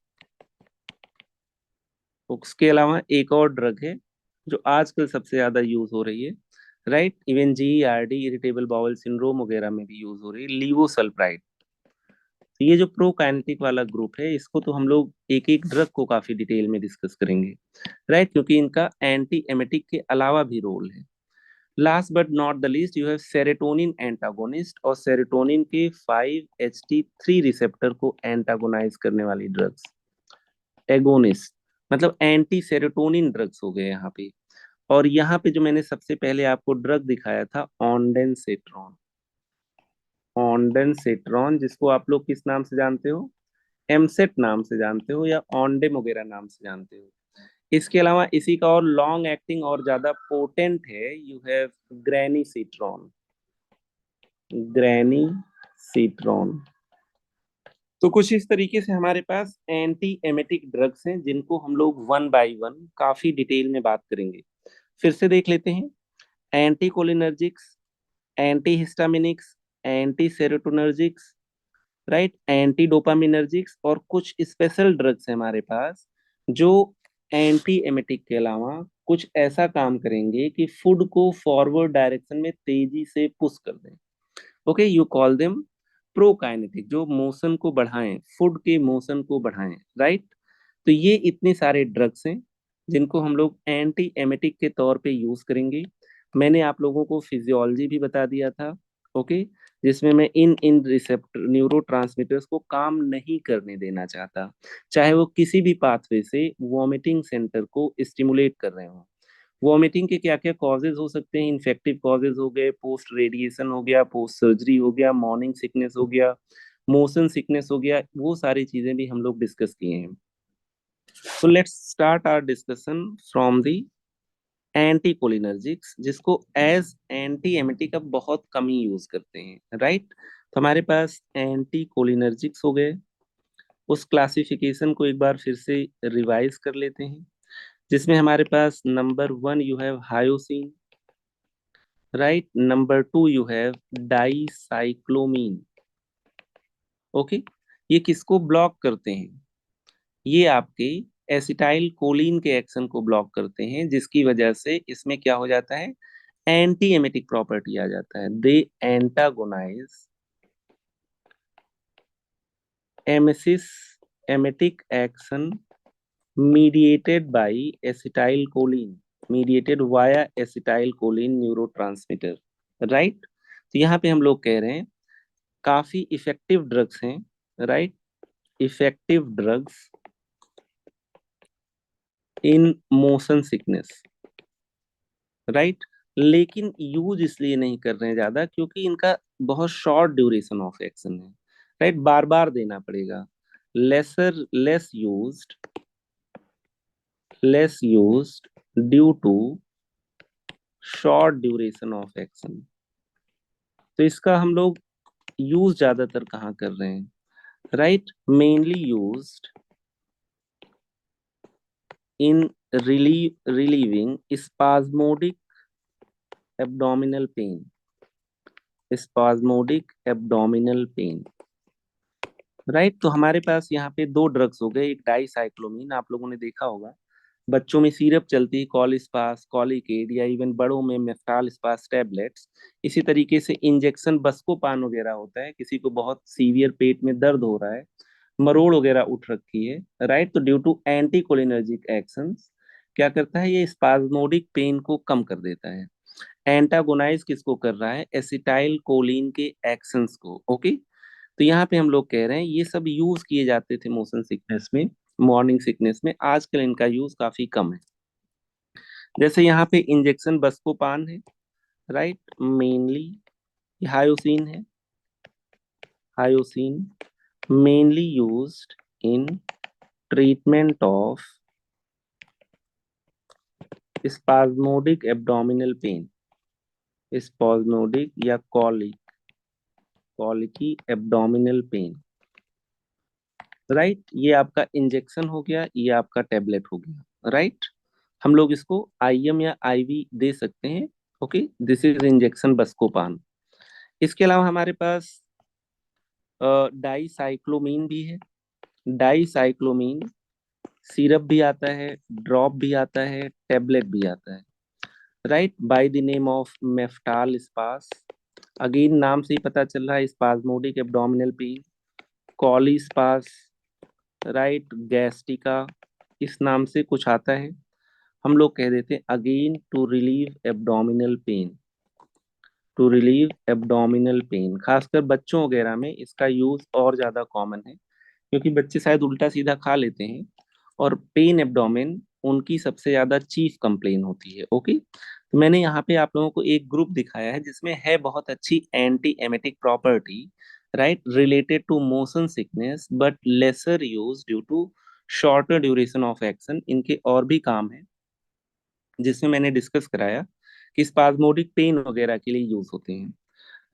उसके अलावा एक और ड्रग है जो आजकल सबसे ज्यादा यूज हो रही है, right, even GERD, irritable bowel syndrome वगैरह में भी यूज हो रही है, लीवोसल्प्राइड। तो ये जो प्रोकाइनेटिक वाला ग्रुप है, इसको तो हम लोग एक एक ड्रग को काफी डिटेल में डिस्कस करेंगे, राइट, क्योंकि इनका एंटी एमेटिक के अलावा भी रोल है। Last but not the least you have serotonin antagonist, और सेरोटोनिन के 5-HT3 रिसेप्टर को एंटागोनाइज करने वाली ड्रग्स, एगोनिस्ट, मतलब एंटी सेरोटोनिन ड्रग्स हो गए यहाँ पे। और यहाँ पे जो मैंने सबसे पहले आपको ड्रग दिखाया था ऑन्डेंसेट्रॉन, ऑन्डेंसेट्रॉन, जिसको आप लोग किस नाम से जानते हो, एमसेट नाम से जानते हो या ऑन्डेम वगैरह नाम से जानते हो। इसके अलावा इसी का और लॉन्ग एक्टिंग और ज्यादा पोटेंट है, यू हैव ग्रेनीसीट्रॉन, ग्रेनीसीट्रॉन। तो कुछ इस तरीके से हमारे पास एंटी एमेटिक ड्रग्स हैं, जिनको हम लोग वन बाय वन काफी डिटेल में बात करेंगे। फिर से देख लेते हैं। Anti cholinergics, anti histaminics, anti serotonergics, right, anti dopaminergics, और कुछ स्पेशल ड्रग्स हैं हमारे पास जो एंटी एमेटिक के अलावा कुछ ऐसा काम करेंगे कि फूड को फॉरवर्ड डायरेक्शन में तेजी से पुश कर दें। Okay, you call them prokinetic, जो मोशन को बढ़ाएं, फूड के मोशन को बढ़ाएं, राइट। तो ये इतने सारे ड्रग्स हैं जिनको हम लोग एंटी एमेटिक के तौर पे यूज करेंगे। मैंने आप लोगों को फिजियोलॉजी भी बता दिया था, ओके, जिसमें मैं इन इन रिसेप्टर न्यूरोट्रांसमीटर्स को काम नहीं करने देना चाहता, चाहे वो किसी भी पाथवे से वॉमिटिंग सेंटर को स्टिमुलेट कर रहे हो। वॉमिटिंग के क्या क्या कॉजेज हो सकते हैं? इन्फेक्टिव कॉजेज हो गए, पोस्ट रेडिएशन हो गया, पोस्ट सर्जरी हो गया, मॉर्निंग सिकनेस हो गया, मोशन सिकनेस हो गया, वो सारी चीजें भी हम लोग डिस्कस किए हैं। तो let's start our discussion from the anti cholinergics, जिसको एज एंटी एमेटिक अब बहुत कम ही यूज करते हैं, राइट। तो हमारे पास एंटी कोलिनर्जिक्स हो गए। उस क्लासिफिकेशन को एक बार फिर से रिवाइज कर लेते हैं, जिसमें हमारे पास number one you have hyoscine, right, number two you have dicyclomine. Okay, ये किसको ब्लॉक करते हैं? ये आपके एसिटाइल कोलिन के एक्शन को ब्लॉक करते हैं, जिसकी वजह से इसमें क्या हो जाता है, एंटी एमेटिक प्रॉपर्टी आ जाता है। They antagonise emesis emetic action mediated by acetyl choline, mediated via acetyl choline neurotransmitter, right. तो यहाँ पे हम लोग कह रहे हैं काफी इफेक्टिव ड्रग्स हैं, right, effective drugs in motion sickness, right. लेकिन यूज इसलिए नहीं कर रहे हैं ज्यादा क्योंकि इनका बहुत शॉर्ट ड्यूरेशन ऑफ एक्शन है, राइट, बार बार देना पड़ेगा। Lesser less used, less used due to short duration of action. तो इसका हम लोग यूज ज्यादातर कहाँ कर रहे हैं, right, mainly used in relieving spasmodic abdominal pain, spasmodic abdominal pen. Right, तो हमारे पास यहाँ पे दो ड्रग्स हो गए, एक डाइसाइक्लोमीन, आप लोगों ने देखा होगा बच्चों में सिरप चलती है, कॉलिस्पास, कॉलिकेड, या इवन बड़ों में मेफ्टाल स्पास टैबलेट्स। इसी तरीके से इंजेक्शन बस्कोपान वगैरह होता है, किसी को बहुत सीवियर पेट में दर्द हो रहा है, मरोड़ वगैरह उठ रखी है, राइट, तो due to anti cholinergic actions क्या करता है, ये स्पाज्मोडिक पेन को कम कर देता है। एंटागोनाइज किसको कर रहा है, एसिटाइल कोलिन के एक्शंस को। ओके, तो यहाँ पे हम लोग कह रहे हैं ये सब यूज किए जाते थे मोशन सिकनेस में, मॉर्निंग सिकनेस में, आजकल इनका यूज काफी कम है। जैसे यहाँ पे इंजेक्शन बस्कोपान है, राइट, मेनली हायोसिन है, hyoscine mainly used in treatment of spasmodic abdominal pen, spasmodic या कॉलिकी एब्डोमिनल पेन। राइट, ये आपका इंजेक्शन हो गया, ये आपका टेबलेट हो गया। राइट, हम लोग इसको आईएम या आईवी दे सकते हैं। Okay, this is injection बस्कोपान। इसके अलावा हमारे पास डाईसाइक्लोमीन भी है। डाईसाइक्लोमीन सिरप भी आता है, ड्रॉप भी आता है, टेबलेट भी आता है। Right, by the name of Meftal Spas. Again नाम से ही पता चल रहा है, spasmodic abdominal pain, Colispas, right, गैस्टिका, इस नाम से कुछ आता है। हम लोग कह देते हैं again to relieve abdominal pain, to relieve abdominal pain. खासकर बच्चों वगैरह में इसका यूज और ज्यादा कॉमन है, क्योंकि बच्चे शायद उल्टा सीधा खा लेते हैं और पेन एब्डोमेन उनकी सबसे ज्यादा चीफ कंप्लेन होती है। ओके, तो मैंने यहाँ पे आप लोगों को एक ग्रुप दिखाया है जिसमें है बहुत अच्छी anti emetic property, right, related to motion sickness, but lesser use due to shorter duration of action. इनके और भी काम है जिसमें मैंने डिस्कस कराया कि स्पाज्मोडिक पेन वगैरह के लिए यूज होते हैं।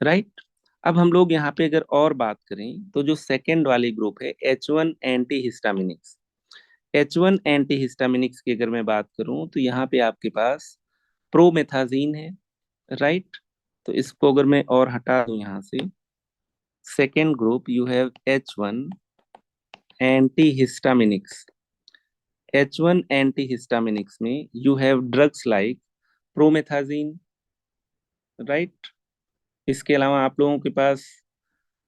राइट, अब हम लोग यहाँ पे अगर और बात करें तो जो सेकेंड वाली ग्रुप है H1 anti histaminics. H1 anti histaminics की अगर मैं बात करूं तो यहाँ पे आपके पास प्रोमेथाजीन है। राइट, तो इसको अगर मैं और हटा दूं यहाँ से, second group you have H1 anti histaminics. H1 anti histaminics में you have drugs like promethazine. Right, इसके अलावा आप लोगों के पास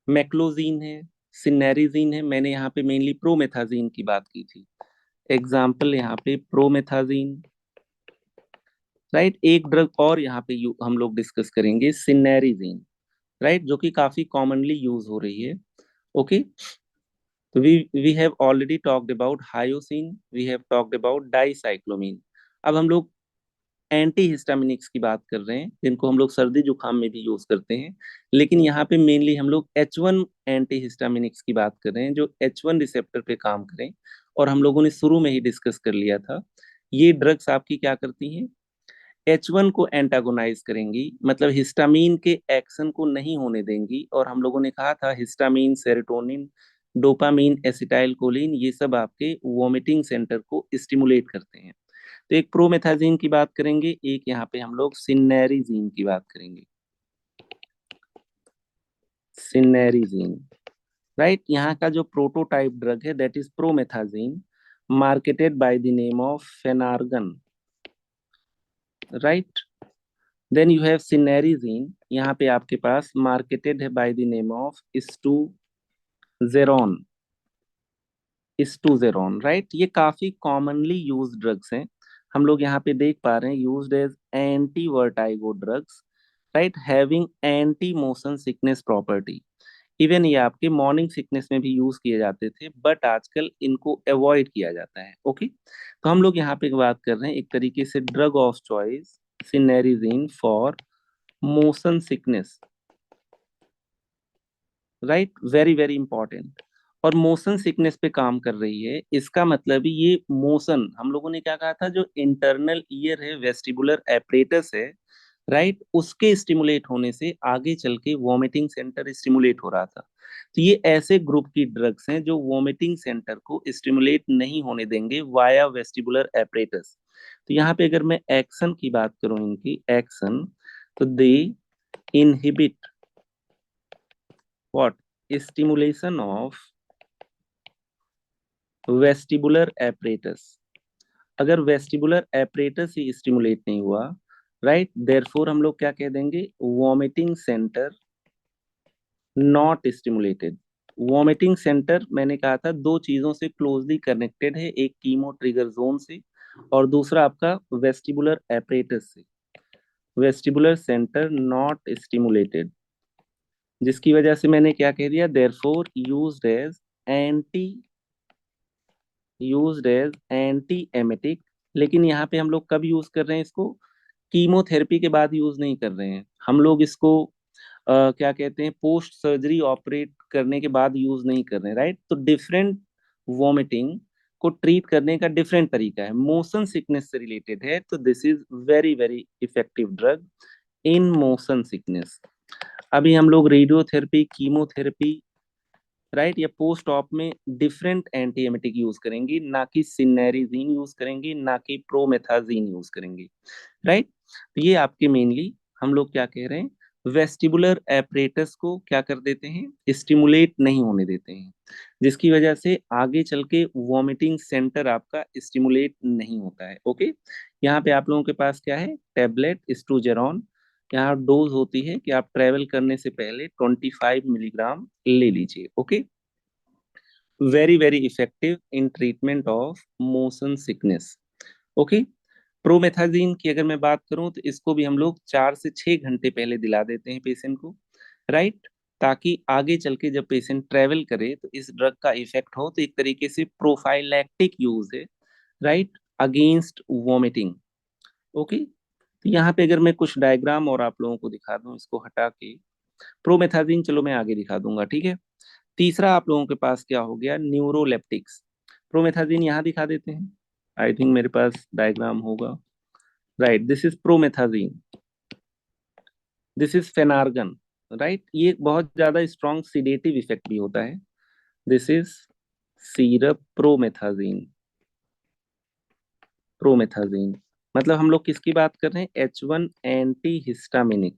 मैक्लोजीन है, सिनेरिजीन है। मैंने यहाँ पे मेनली प्रोमेथाजीन की बात की थी, एग्जाम्पल यहाँ पे प्रोमेथाजीन। राइट, एक ड्रग और यहाँ पे हम लोग डिस्कस करेंगे, सिनेरिजीन, राइट, जो कि काफी कॉमनली यूज हो रही है। ओके, तो we have already talked about hyoscine, we have talked about dicyclomine. अब हम लोग एंटी हिस्टामिनिक्स की बात कर रहे हैं जिनको हम लोग सर्दी जुकाम में भी यूज करते हैं, लेकिन यहाँ पे मेनली हम लोग H1 एंटी हिस्टामिनिक्स की बात कर रहे हैं जो H1 रिसेप्टर पे काम करें। और हम लोगों ने शुरू में ही डिस्कस कर लिया था, ये ड्रग्स आपकी क्या करती हैं, H1 को एंटागोनाइज करेंगी, मतलब हिस्टामीन के एक्शन को नहीं होने देंगी। और हम लोगों ने कहा था histamine, serotonin, dopamine, acetyl choline, ये सब आपके वोमिटिंग सेंटर को स्टिमुलेट करते हैं। तो एक प्रोमेथाजीन की बात करेंगे, एक यहाँ पे हम लोग सिनेरिजीन की बात करेंगे, सिनेरिजीन। राइट, यहाँ का जो प्रोटोटाइप ड्रग है that is promethazine, marketed by the name of Phenergan. Right, then you have cinnarizine, यहाँ पे आपके पास मार्केटेड है by the name of Stugeron, Stugeron. Right, ये काफी कॉमनली यूज ड्रग्स हैं। हम लोग यहाँ पे देख पा रहे हैं used as anti vertigo drugs, right, having anti motion sickness property. Even ये आपके मॉर्निंग सिकनेस में भी यूज किए जाते थे, बट आजकल इनको अवॉइड किया जाता है। ओके, तो हम लोग यहाँ पे बात कर रहे हैं एक तरीके से drug of choice, cinnarizine for motion sickness. Right, very very important. और मोशन सिकनेस पे काम कर रही है, इसका मतलब ये मोशन, हम लोगों ने क्या कहा था, जो इंटरनल ईयर है, वेस्टिबुलर एपरेटस है, राइट, उसके स्टिमुलेट होने से आगे चल के वॉमिटिंग सेंटर स्टिमुलेट हो रहा था। तो ये ऐसे ग्रुप की ड्रग्स हैं जो वॉमिटिंग सेंटर को स्टिमुलेट नहीं होने देंगे वाया वेस्टिबुलर एपरेटस। तो यहाँ पे अगर मैं एक्शन की बात करूं, इनकी एक्शन, तो they inhibit what? Stimulation of vestibular apparatus. अगर वेस्टिबुलर एपरेटस ही स्टिमुलेट नहीं हुआ, राइट, देयरफॉर हम लोग क्या कह देंगे? Vomiting centre not stimulated. Vomiting centre मैंने कहा था दो चीजों से क्लोजली कनेक्टेड है, एक कीमो ट्रिगर जोन से और दूसरा आपका वेस्टिबुलर एपरेटस से। वेस्टिबुलर सेंटर नॉट स्टिमुलेटेड, जिसकी वजह से मैंने क्या कह दिया? Therefore anti used as anti emetic. लेकिन यहाँ पे हम लोग कब यूज कर रहे हैं इसको? कीमोथेरेपी के बाद यूज नहीं कर रहे हैं हम लोग इसको। क्या कहते हैं, पोस्ट सर्जरी ऑपरेट करने के बाद यूज नहीं कर रहे हैं, राइट। तो डिफरेंट वॉमिटिंग को ट्रीट करने का डिफरेंट तरीका है, मोशन सिकनेस से रिलेटेड है, तो this is very very effective drug in motion sickness. अभी हम लोग रेडियोथेरेपी, कीमोथेरेपी, राइट, या पोस्ट ऑप में डिफरेंट एंटीएमेटिक यूज करेंगे, ना कि सिनेरिजीन यूज करेंगे, ना कि प्रोमेथाजीन यूज करेंगे, राइट। तो ये आपके मेनली हम लोग क्या कह रहे हैं? वेस्टिबुलर एपरेटस को क्या कर देते हैं? स्टिमुलेट नहीं होने देते हैं, जिसकी वजह से आगे चल के वॉमिटिंग सेंटर आपका स्टिमुलेट नहीं होता है। ओके, यहाँ पे आप लोगों के पास क्या है? टेबलेट स्टूजेरॉन। यहाँ डोज होती है कि आप ट्रेवल करने से पहले 25 मिलीग्राम ले लीजिए। Okay, very very effective in treatment of motion sickness. Okay, promethazine की अगर मैं बात करूं तो इसको भी हम लोग 4 से 6 घंटे पहले दिला देते हैं पेशेंट को, राइट, ताकि आगे चल के जब पेशेंट ट्रेवल करे तो इस ड्रग का इफेक्ट हो। तो एक तरीके से प्रोफाइलैक्टिक यूज है, राइट, अगेंस्ट वॉमिटिंग। ओके, तो यहाँ पे अगर मैं कुछ डायग्राम और आप लोगों को दिखा दूं इसको हटा के, प्रोमेथाजीन चलो मैं आगे दिखा दूंगा, ठीक है। तीसरा आप लोगों के पास क्या हो गया? न्यूरोलेप्टिक्स। प्रोमेथाजीन यहाँ दिखा देते हैं, आई थिंक मेरे पास डायग्राम होगा, right, this is promethazine, this is Phenergan, right. ये एक बहुत ज्यादा स्ट्रॉन्ग सीडेटिव इफेक्ट भी होता है। This is syrup promethazine. Promethazine मतलब हम लोग किसकी बात कर रहे हैं? H1 anti histaminic,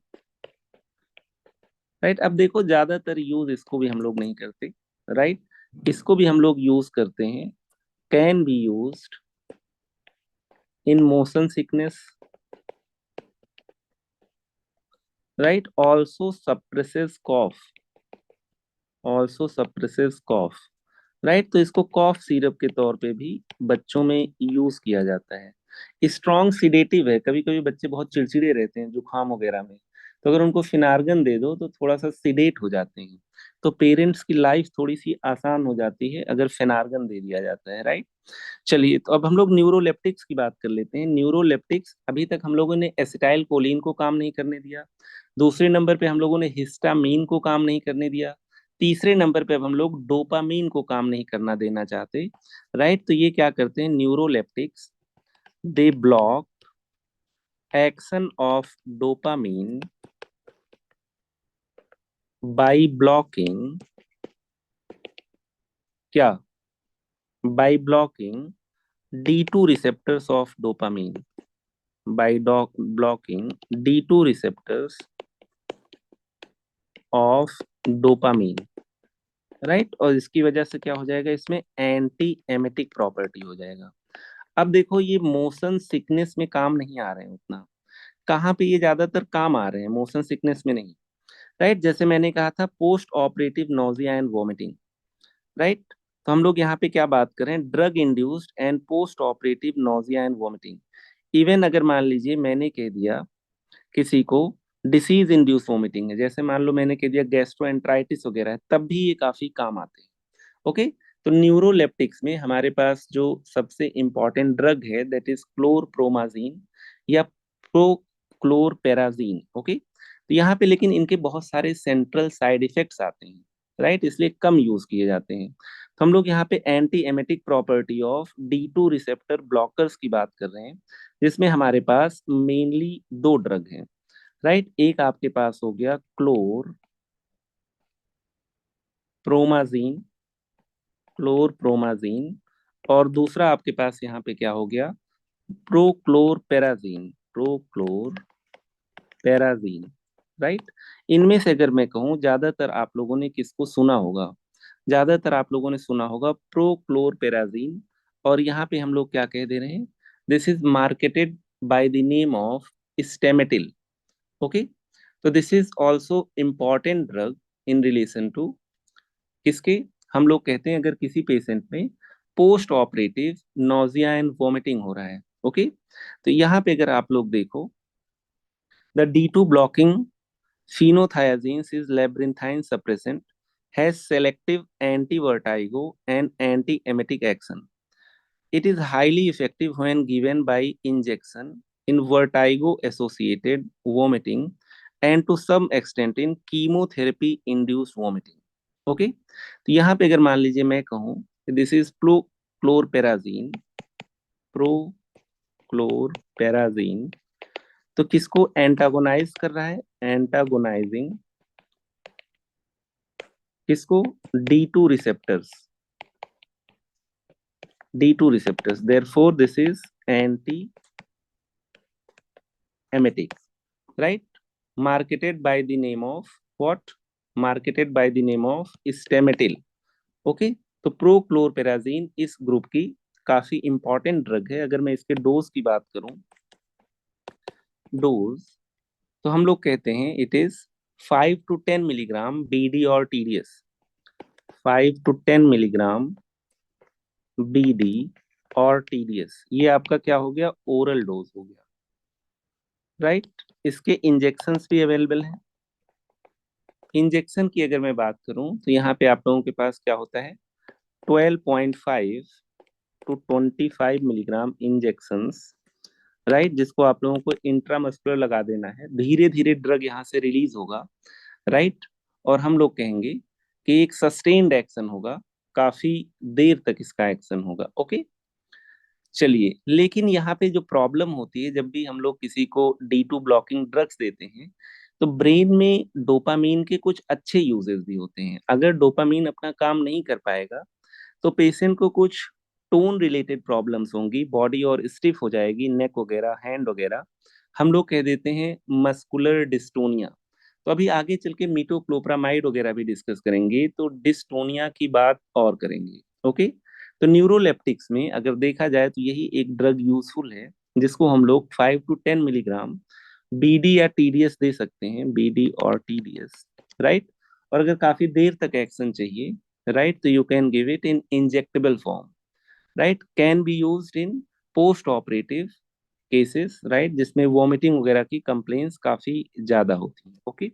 right. अब देखो ज्यादातर यूज इसको भी हम लोग नहीं करते, राइट, इसको भी हम लोग यूज करते हैं, can be used in motion sickness, right, also suppresses cough, also suppresses cough, right. तो इसको कॉफ सिरप के तौर पे भी बच्चों में यूज किया जाता है। स्ट्रॉन्ग सिडेटिव है, कभी कभी बच्चे बहुत चिड़चिड़े रहते हैं जुकाम वगैरह में, तो अगर उनको फिनार्गन दे दो तो थोड़ा सा सिडेट हो जाते हैं, तो पेरेंट्स की लाइफ थोड़ी सी आसान हो जाती है अगर फिनार्गन दे दिया जाता है, राइट। चलिए, तो अब हम लोग न्यूरोलेप्टिक्स की बात कर लेते हैं। न्यूरोलेप्टिक्स अभी तक हम लोगों ने एसिटाइल कोलिन को काम नहीं करने दिया, दूसरे नंबर पे हम लोगों ने हिस्टामीन को काम नहीं करने दिया, तीसरे नंबर पे अब हम लोग डोपामीन को काम नहीं करना देना चाहते, राइट। तो ये क्या करते हैं? Neuroleptics, they block action of dopamine by blocking, क्या? By blocking D2 receptors of dopamine, by blocking D2 receptors of dopamine, right. और इसकी वजह से क्या हो जाएगा? इसमें एंटी एमेटिक प्रॉपर्टी हो जाएगा। अब देखो ये मोशन सिकनेस में काम नहीं आ रहे हैं उतना, कहाँ पे ये ज्यादातर काम आ रहे हैं? मोशन सिकनेस में नहीं, राइट। जैसे मैंने कहा था post operative nausea and vomiting, right. तो हम लोग यहाँ पे क्या बात करें? Drug induced and post operative nausea and vomiting. Even अगर मान लीजिए मैंने कह दिया किसी को डिसीज इंड्यूस वोमिटिंग है, जैसे मान लो मैंने कह दिया गैस्ट्रोएंटराइटिस वगैरह है, तब भी ये काफी काम आते हैं। ओके, तो न्यूरोलेप्टिक्स में हमारे पास जो सबसे इंपॉर्टेंट ड्रग है दैट इज क्लोरप्रोमाजीन या प्रोक्लोरपेराजीन। ओके, तो यहाँ पे लेकिन इनके बहुत सारे सेंट्रल साइड इफेक्ट्स आते हैं, राइट, इसलिए कम यूज किए जाते हैं। तो हम लोग यहाँ पे anti emetic property of D2 receptor blockers की बात कर रहे हैं, जिसमें हमारे पास मेनली दो ड्रग हैं, राइट। एक आपके पास हो गया क्लोरप्रोमाजीन, क्लोरप्रोमाजीन, और दूसरा आपके पास यहाँ पे क्या हो गया? प्रोक्लोरपेराजीन, प्रोक्लोरपेराजीन, राइट। इनमें से अगर मैं कहूँ, ज्यादातर आप लोगों ने किसको सुना होगा? ज्यादातर आप लोगों ने सुना होगा प्रोक्लोरपेराजीन। और यहाँ पे हम लोग क्या कह दे रहे हैं? This is marketed by the name of Stemetil. Okay. तो this is also important drug in relation to किसके? हम लोग कहते हैं अगर किसी पेशेंट में post operative nausea and vomiting हो रहा है। ओके। तो यहाँ पे अगर आप लोग देखो, the D2 blocking phenothiazines is labyrinthine suppressant, has selective anti-vertigo and anti-emetic action. It is highly effective when given by injection in vertigo-associated vomiting and to some extent in chemotherapy-induced vomiting. Okay. तो यहाँ पे अगर मान लीजिए मैं कहूँ this is क्लोरपेराजीन, प्रोक्लोरपेराजीन, तो किसको एंटागोनाइज कर रहा है? एंटागोनाइजिंग किसको? D2 receptors, D2 receptors. Therefore, this is anti-emetic, right? Marketed by the name of what? Marketed by the name of Stemetil. Okay. तो प्रोक्लोरपेराजीन इस ग्रुप की काफी इंपॉर्टेंट ड्रग है। अगर मैं इसके डोज की बात करूं, डोज, तो हम लोग कहते हैं it is 5 to 10 milligram BD और TDS। 5 to 10 मिलीग्राम BD और TDS, ये आपका क्या हो गया? ओरल डोज हो गया, राइट। इसके इंजेक्शंस भी अवेलेबल हैं। इंजेक्शन की अगर मैं बात करूं तो यहाँ पे आप लोगों के पास क्या होता है? 12.5 to 25 मिलीग्राम इंजेक्शंस, राइट, जिसको आप लोगों को इंट्रामस्कुलर लगा देना है। धीरे धीरे ड्रग यहाँ से रिलीज होगा, राइट। और हम लोग कहेंगे कि एक सस्टेन्ड एक्शन होगा, काफी देर तक इसका एक्शन होगा। ओके। चलिए, लेकिन यहाँ पे जो प्रॉब्लम होती है जब भी हम लोग किसी को D2 ब्लॉकिंग ड्रग्स देते हैं, तो ब्रेन में डोपामीन के कुछ अच्छे यूजेस भी होते हैं। अगर डोपामीन अपना काम नहीं कर पाएगा तो पेशेंट को कुछ टोन रिलेटेड प्रॉब्लम्स होंगी, बॉडी और स्टिफ हो जाएगी, नेक वगैरह, हैंड वगैरह। हम लोग कह देते हैं मस्कुलर डिस्टोनिया। तो अभी आगे चल के मीटोक्लोप्रामाइड वगैरह भी डिस्कस करेंगे, तो डिस्टोनिया की बात और करेंगे। ओके। तो न्यूरोलेप्टिक्स में अगर देखा जाए तो यही एक ड्रग यूजफुल है, जिसको हम लोग 5 to 10 मिलीग्राम BD या TDS दे सकते हैं, BD और TDS, राइट। और अगर काफी देर तक एक्शन चाहिए, राइट, तो you can give it in injectable form, right, can be used in post operative cases, right, जिसमें वॉमिटिंग वगैरह की कंप्लेन्स काफी ज्यादा होती हैं। ओके।